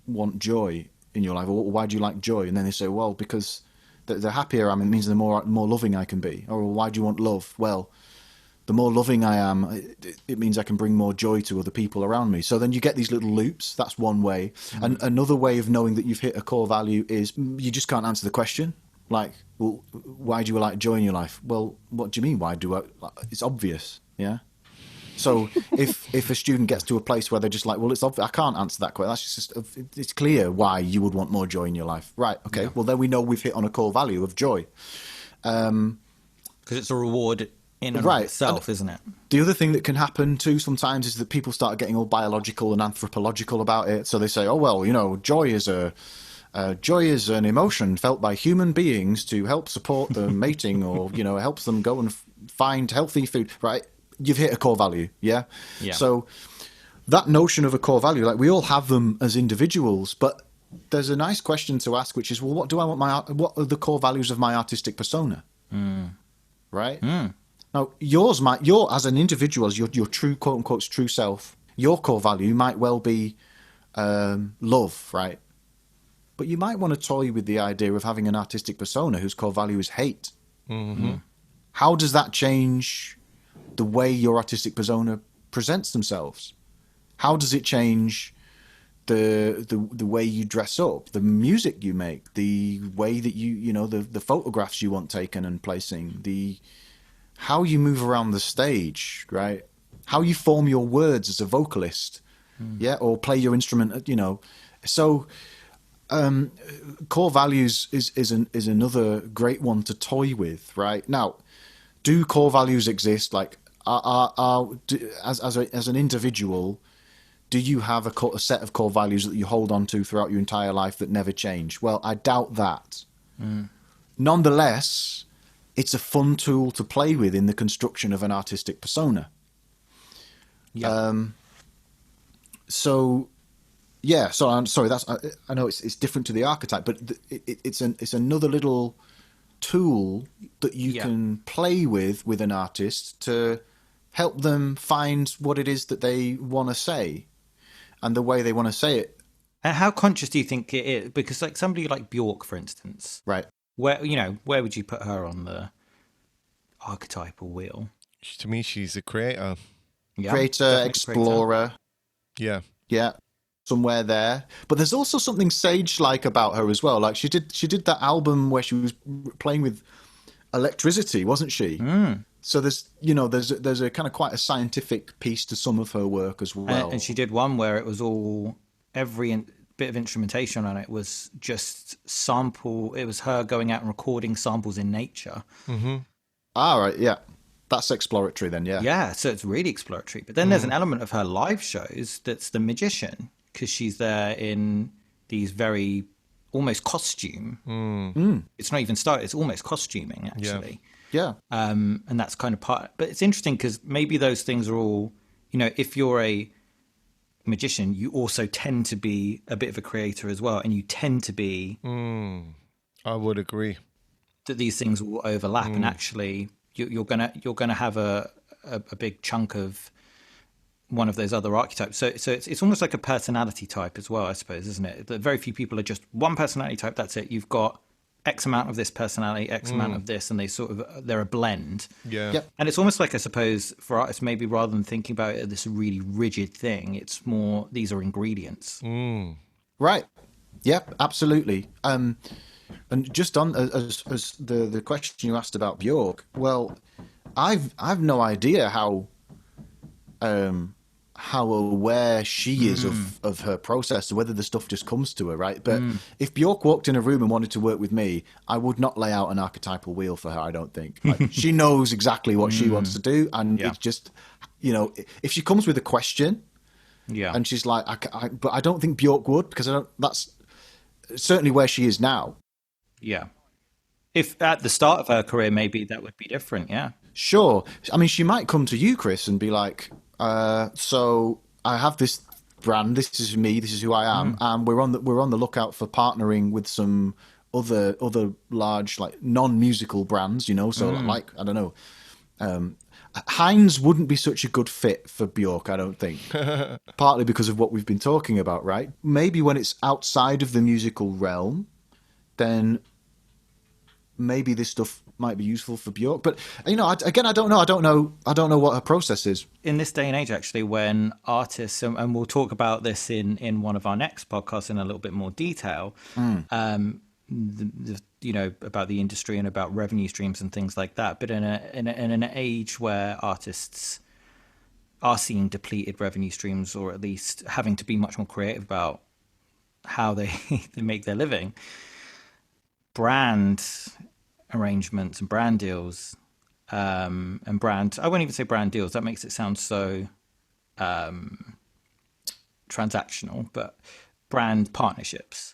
want joy in your life? Or why do you like joy? And then they say, well, because the happier I am, it means the more loving I can be. Or why do you want love? Well, the more loving I am, it means I can bring more joy to other people around me. So then you get these little loops. That's one way. And another way of knowing that you've hit a core value is you just can't answer the question. Like, well, why do you like joy in your life? Well, what do you mean? Why do I? It's obvious, yeah? So if a student gets to a place where they're just like, well, it's obvious, I can't answer that question. That's just it's clear why you would want more joy in your life, right? Okay, yeah. Well then we know we've hit on a core value of joy, because it's a reward in and of itself, isn't it? The other thing that can happen too sometimes is that people start getting all biological and anthropological about it. So they say, oh well, joy is an emotion felt by human beings to help support the mating, or helps them go and find healthy food, right? You've hit a core value, yeah? So that notion of a core value, like we all have them as individuals, but there's a nice question to ask, which is, well, what are the core values of my artistic persona? Right? Now, your as an individual, as your true, quote unquote, true self, your core value might well be love, right? But you might want to toy with the idea of having an artistic persona whose core value is hate. How does that change the way your artistic persona presents themselves? How does it change the way you dress up, the music you make, the way that the photographs you want taken and placing, how you move around the stage, right? How you form your words as a vocalist, or play your instrument, So core values is another great one to toy with, right? Now, do core values exist? Like, as an individual, do you have a set of core values that you hold on to throughout your entire life that never change? Well, I doubt that. Nonetheless, it's a fun tool to play with in the construction of an artistic persona. So I'm sorry. I know it's different to the archetype, but it's another little tool that you can play with an artist to help them find what it is that they want to say and the way they want to say it. And how conscious do you think it is? Because like somebody like Bjork, for instance, Right. where where would you put her on the archetypal wheel? To me, she's a creator. Yeah, Creator, definitely explorer. Yeah. Yeah. Somewhere there. But there's also something sage-like about her as well. Like she did that album where she was playing with electricity, wasn't she? So there's a kind of quite a scientific piece to some of her work as well. And she did one where it was all bit of instrumentation on it was just sample. It was her going out and recording samples in nature. Ah, right, yeah. That's exploratory then, yeah. Yeah, so it's really exploratory. But then there's an element of her live shows that's the magician, because she's there in these very almost costume. It's not even started, it's almost costuming, actually. Yeah. And that's kind of part. But it's interesting because maybe those things are all, if you're a magician, you also tend to be a bit of a creator as well. And you tend to be. I would agree. That these things will overlap. And actually, you're gonna have a big chunk of one of those other archetypes. So it's almost like a personality type as well, I suppose, isn't it? That very few people are just one personality type. That's it. You've got X amount of this personality, X amount of this, and they're a blend. Yeah. Yep. And it's almost like, I suppose, for artists, maybe rather than thinking about it as this really rigid thing, it's more these are ingredients. Right. Yep, absolutely. And just on as the question you asked about Bjork, well, I've no idea how aware she is of her process, whether the stuff just comes to her, right? But if Bjork walked in a room and wanted to work with me, I would not lay out an archetypal wheel for her, I don't think. Like, she knows exactly what she wants to do, and it's just, if she comes with a question, and she's like, but I don't think Bjork would, because that's certainly where she is now. Yeah. If at the start of her career, maybe that would be different, yeah. Sure. I mean, she might come to you, Chris, and be like, so I have this brand. This is me. This is who I am, and we're on the lookout for partnering with some other large, like, non-musical brands. So like, I don't know, Heinz wouldn't be such a good fit for Bjork, I don't think. Partly because of what we've been talking about, right? Maybe when it's outside of the musical realm, then maybe this stuff might be useful for Bjork. But I don't know. I don't know what her process is. In this day and age, actually, when artists, and we'll talk about this in one of our next podcasts in a little bit more detail, about the industry and about revenue streams and things like that. But in an age where artists are seeing depleted revenue streams, or at least having to be much more creative about how they make their living, brand arrangements and brand deals, I won't even say brand deals, that makes it sound so transactional, but brand partnerships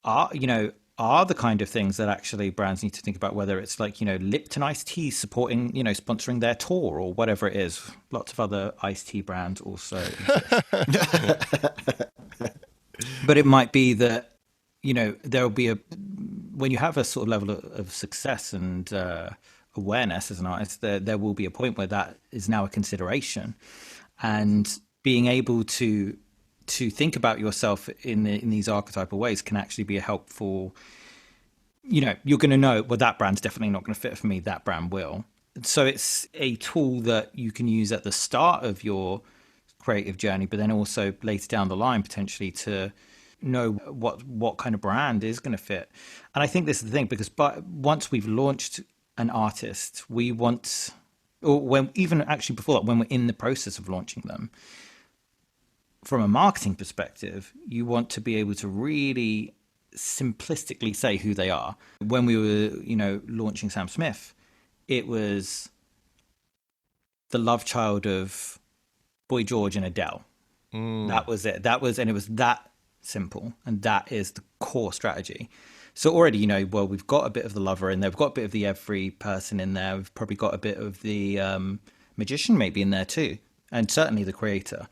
are the kind of things that actually brands need to think about, whether it's like, Lipton iced tea supporting, sponsoring their tour or whatever it is. Lots of other iced tea brands also but it might be that, there'll be when you have a sort of level of success and awareness as an artist, there will be a point where that is now a consideration, and being able to think about yourself in these archetypal ways can actually be a helpful. You're going to know, well, that brand's definitely not going to fit for me. That brand will. So it's a tool that you can use at the start of your creative journey, but then also later down the line potentially to know what kind of brand is going to fit. And I think this is the thing, because once we've launched an artist, we want, or when even actually before that, when we're in the process of launching them, from a marketing perspective, you want to be able to really simplistically say who they are. When we were, launching Sam Smith, it was the love child of Boy George and Adele. That was it. And it was that simple, and that is the core strategy. So already, we've got a bit of the lover in there, we've got a bit of the every person in there, we've probably got a bit of the magician maybe in there too, and certainly the creator.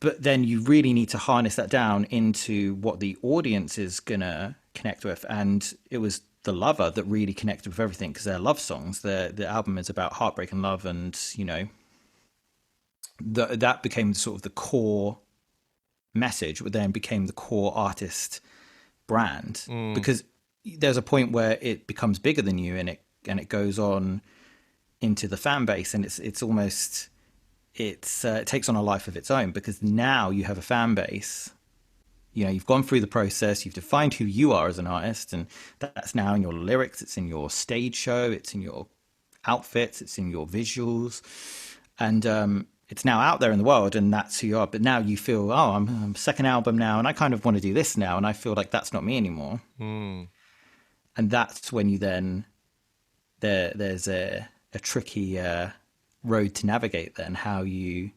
But then you really need to harness that down into what the audience is gonna connect with. And it was the lover that really connected with everything because they're love songs. The album is about heartbreak and love, and that became sort of the core message, but then became the core artist brand because there's a point where it becomes bigger than you, and it goes on into the fan base, and it's almost it takes on a life of its own because now you have a fan base. You've gone through the process, you've defined who you are as an artist, and that's now in your lyrics, it's in your stage show, it's in your outfits, it's in your visuals, and it's now out there in the world, and that's who you are. But now you feel, oh, I'm second album now, and I kind of want to do this now, and I feel like that's not me anymore. And that's when you then there's a tricky road to navigate. Then how you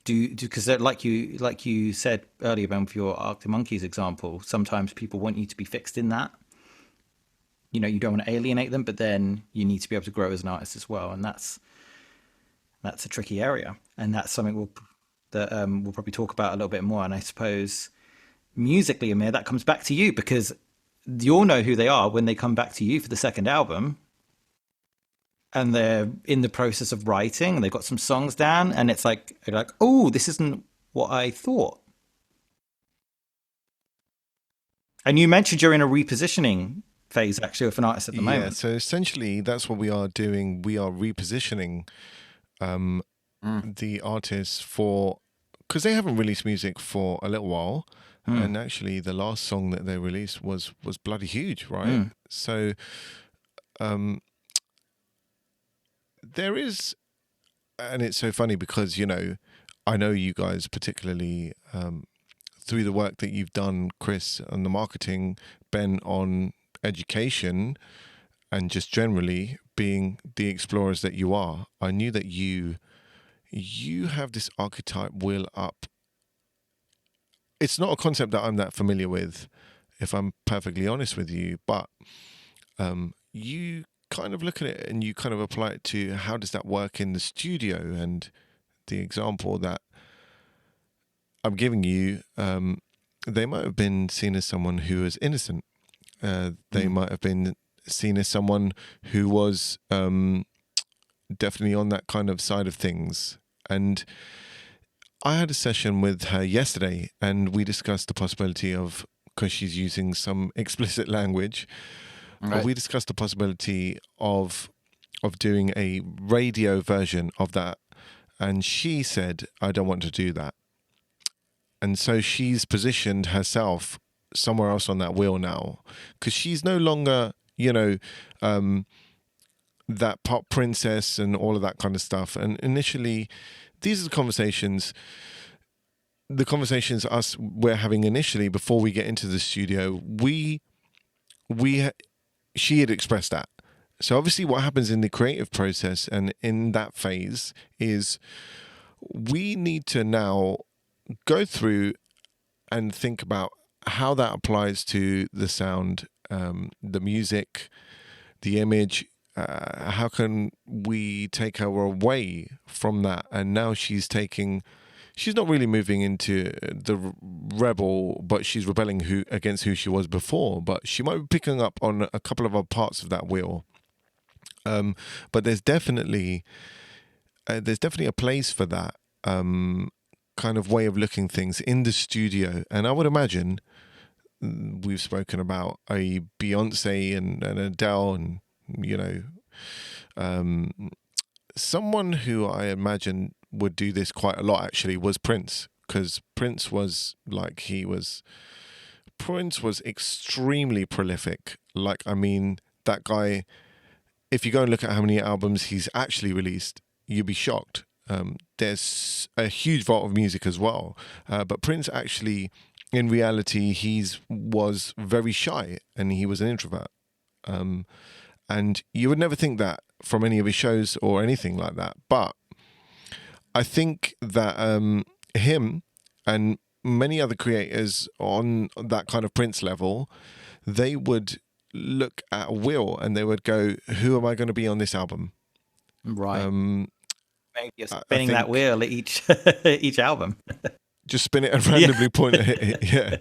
do because like you said earlier, Ben, with your Arctic Monkeys example, sometimes people want you to be fixed in that. You don't want to alienate them, but then you need to be able to grow as an artist as well, and that's a tricky area, and that's something we'll probably talk about a little bit more. And I suppose musically, Amir, that comes back to you because you'll know who they are when they come back to you for the second album, and they're in the process of writing, and they've got some songs down, and it's like, oh, this isn't what I thought. And you mentioned you're in a repositioning phase, actually, with an artist at the moment. Yeah, so essentially that's what we are doing. We are repositioning the artists because they haven't released music for a little while. And actually the last song that they released was bloody huge, right? So there is, and it's so funny because I know you guys particularly through the work that you've done, Chris, on the marketing, Ben on education, and just generally being the explorers that you are. I knew that you have this archetype wheel up. It's not a concept that I'm that familiar with, if I'm perfectly honest with you, but you kind of look at it and you kind of apply it to how does that work in the studio. And the example that I'm giving you, they might have been seen as someone who was innocent. They might have been seen as someone who was definitely on that kind of side of things. And I had a session with her yesterday, and we discussed the possibility of, because she's using some explicit language, we discussed the possibility of doing a radio version of that. And she said, I don't want to do that. And so she's positioned herself somewhere else on that wheel now, because she's no longer, that pop princess and all of that kind of stuff. And initially, these are the conversations we're having initially before we get into the studio. She had expressed that. So obviously what happens in the creative process and in that phase is we need to now go through and think about how that applies to the sound, the music, the image. How can we take her away from that? And now she's not really moving into the rebel, but she's rebelling against who she was before. But she might be picking up on a couple of other parts of that wheel. But there's definitely a place for that kind of way of looking things in the studio. And I would imagine we've spoken about a Beyonce and Adele and someone who I imagine would do this quite a lot actually was Prince, because Prince was extremely prolific. That guy, if you go and look at how many albums he's actually released, you'd be shocked. There's a huge vault of music as well, but Prince actually, in reality, was very shy and he was an introvert. And you would never think that from any of his shows or anything like that. But I think that him and many other creators on that kind of Prince level, they would look at Will and they would go, who am I going to be on this album? Right. Maybe you're spinning that wheel at each album. Just spin it and randomly point at it. Yeah.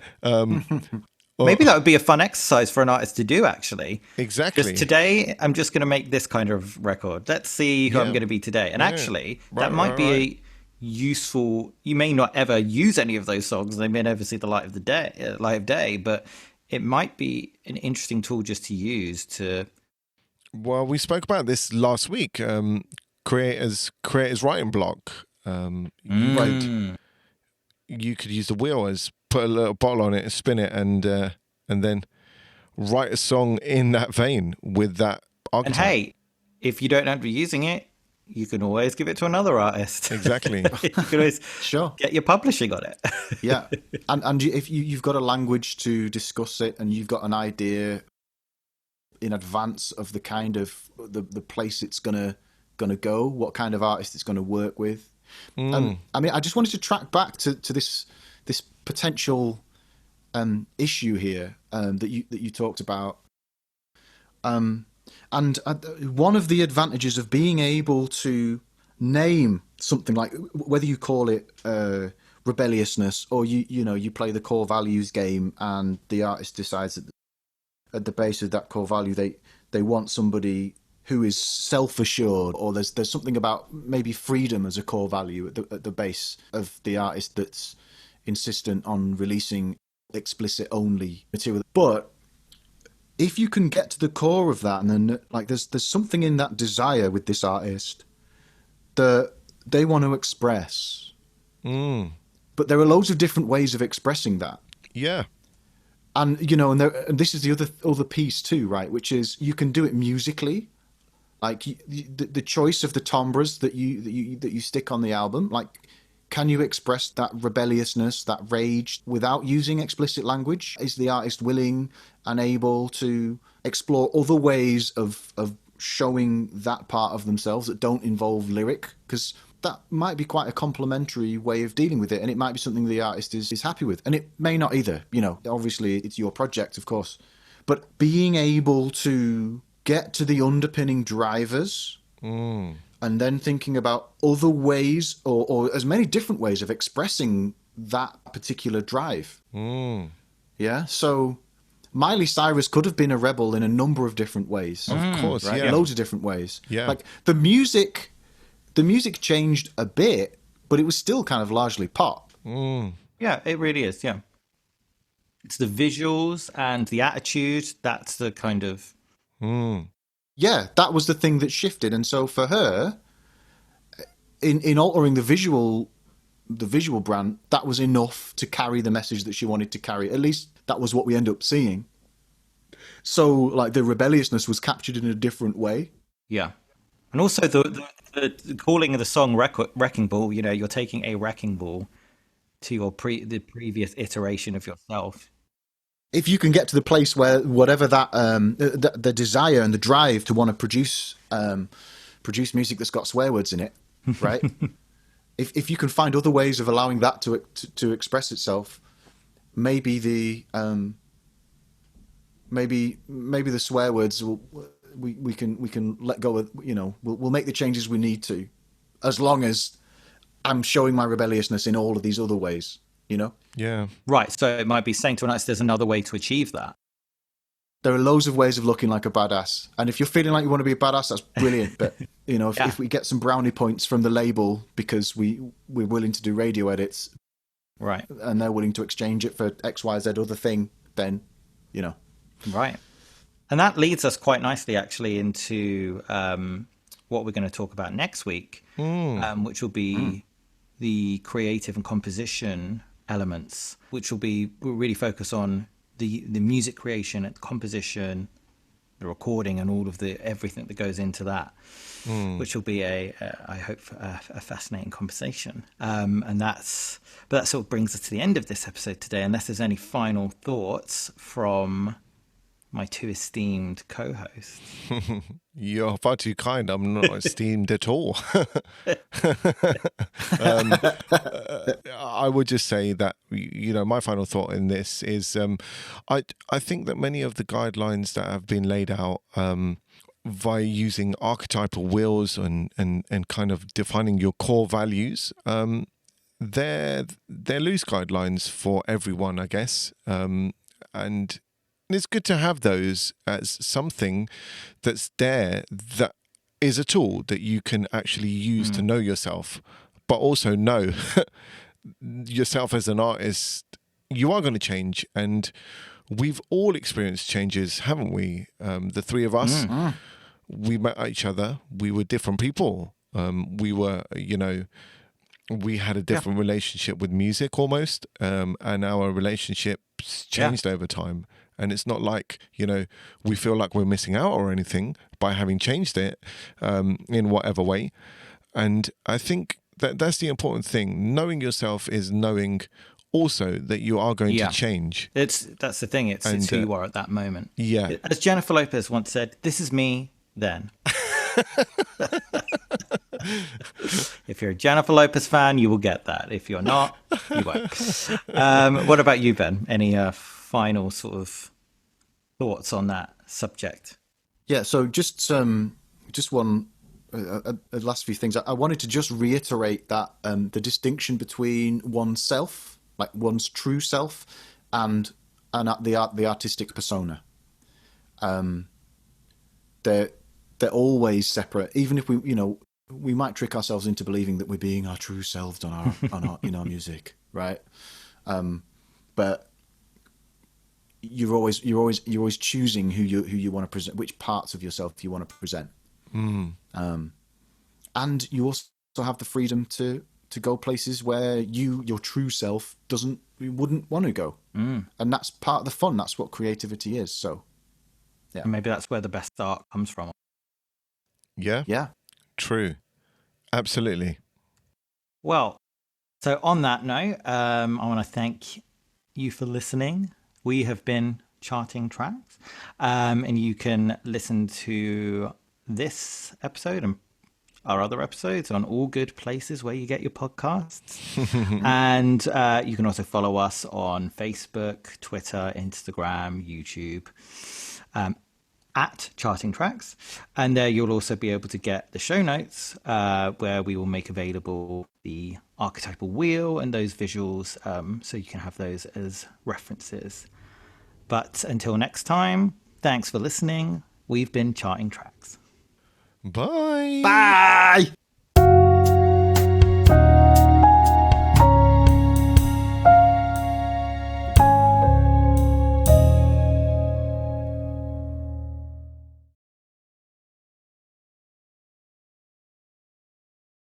Maybe that would be a fun exercise for an artist to do, actually. Exactly. Just today, I'm just going to make this kind of record. Let's see who I'm going to be today. And actually, that might be a useful. You may not ever use any of those songs; they may never see the light of day. But it might be an interesting tool just to use to. Well, we spoke about this last week. Creators writing block. You could use the wheel as put a little bottle on it and spin it, and then write a song in that vein with that archetype. And hey, if you don't end up using it, you can always give it to another artist. Exactly. You can always get your publishing on it. Yeah, and if you've got a language to discuss it, and you've got an idea in advance of the kind of the place it's gonna go, what kind of artist it's gonna work with. I mean, I just wanted to track back to this potential issue here that you talked about. And one of the advantages of being able to name something, like whether you call it rebelliousness, or you play the core values game, and the artist decides that at the base of that core value they want somebody who is self-assured, or there's something about maybe freedom as a core value at the base of the artist that's insistent on releasing explicit only material. But if you can get to the core of that, and then like there's something in that desire with this artist that they want to express, but there are loads of different ways of expressing that. Yeah. And and this is the other piece too, right? Which is you can do it musically, like the choice of the timbres that you stick on the album. Like, can you express that rebelliousness, that rage, without using explicit language? Is the artist willing and able to explore other ways of showing that part of themselves that don't involve lyric? Because that might be quite a complementary way of dealing with it, and it might be something the artist is happy with, and it may not either. Obviously it's your project, of course, but being able to get to the underpinning drivers and then thinking about other ways or as many different ways of expressing that particular drive. Yeah, so Miley Cyrus could have been a rebel in a number of different ways. Of course, right? yeah. Loads of different ways. Yeah. Like the music changed a bit, but it was still kind of largely pop. Yeah, it really is. Yeah. It's the visuals and the attitude. That's the kind of. Yeah, that was the thing that shifted. And so for her, in altering the visual brand, that was enough to carry the message that she wanted to carry. At least that was what we end up seeing. So like the rebelliousness was captured in a different way. Yeah. And also the calling of the song Wrecking Ball, you're taking a wrecking ball to your the previous iteration of yourself. If you can get to the place where whatever that the desire and the drive to want to produce music that's got swear words in it, right? if you can find other ways of allowing that to express itself, maybe the maybe the swear words we can let go of. We'll make the changes we need to, as long as I'm showing my rebelliousness in all of these other ways. Yeah. Right. So it might be saying to an artist, there's another way to achieve that. There are loads of ways of looking like a badass. And if you're feeling like you want to be a badass, that's brilliant. But, if we get some brownie points from the label because we're willing to do radio edits, right, and they're willing to exchange it for X, Y, Z other thing, then, Right. And that leads us quite nicely, actually, into what we're going to talk about next week, which will be the creative and composition elements, which will really focus on the music creation and composition, the recording, and all of everything that goes into that, which will be I hope a fascinating conversation. And that sort of brings us to the end of this episode today, unless there's any final thoughts from my two esteemed co-hosts. You're far too kind. I'm not esteemed at all. I would just say that, my final thought in this is I think that many of the guidelines that have been laid out via using archetypal wheels and kind of defining your core values, they're loose guidelines for everyone, I guess. and it's good to have those as something that's there, that is a tool that you can actually use to know yourself, but also know yourself as an artist. You are going to change, and we've all experienced changes, haven't we? The three of us, we met each other. We were different people. We were, we had a different relationship with music almost, and our relationships changed over time. And it's not like, we feel like we're missing out or anything by having changed it in whatever way. And I think that's the important thing. Knowing yourself is knowing also that you are going to change. That's the thing. It's who you are at that moment. Yeah. As Jennifer Lopez once said, "This is me then." If you're a Jennifer Lopez fan, you will get that. If you're not, you won't. What about you, Ben? Any final sort of thoughts on that subject? Yeah. So just one last few things. I wanted to just reiterate that the distinction between oneself, like one's true self, and the artistic persona. They're always separate. Even if we might trick ourselves into believing that we're being our true selves on our in our music, right? But you're always choosing who you want to present, which parts of yourself you want to present. And you also have the freedom to go places where your true self wouldn't want to go. And that's part of the fun. That's what creativity is. So, yeah. And maybe that's where the best art comes from. Yeah. Yeah. True. Absolutely. Well, so on that note, I want to thank you for listening. We have been Charting Tracks, and you can listen to this episode and our other episodes on all good places where you get your podcasts. And you can also follow us on Facebook, Twitter, Instagram, YouTube, at Charting Tracks. And there you'll also be able to get the show notes where we will make available the archetypal wheel and those visuals, so you can have those as references. But until next time, thanks for listening. We've been Charting Tracks. Bye. Bye.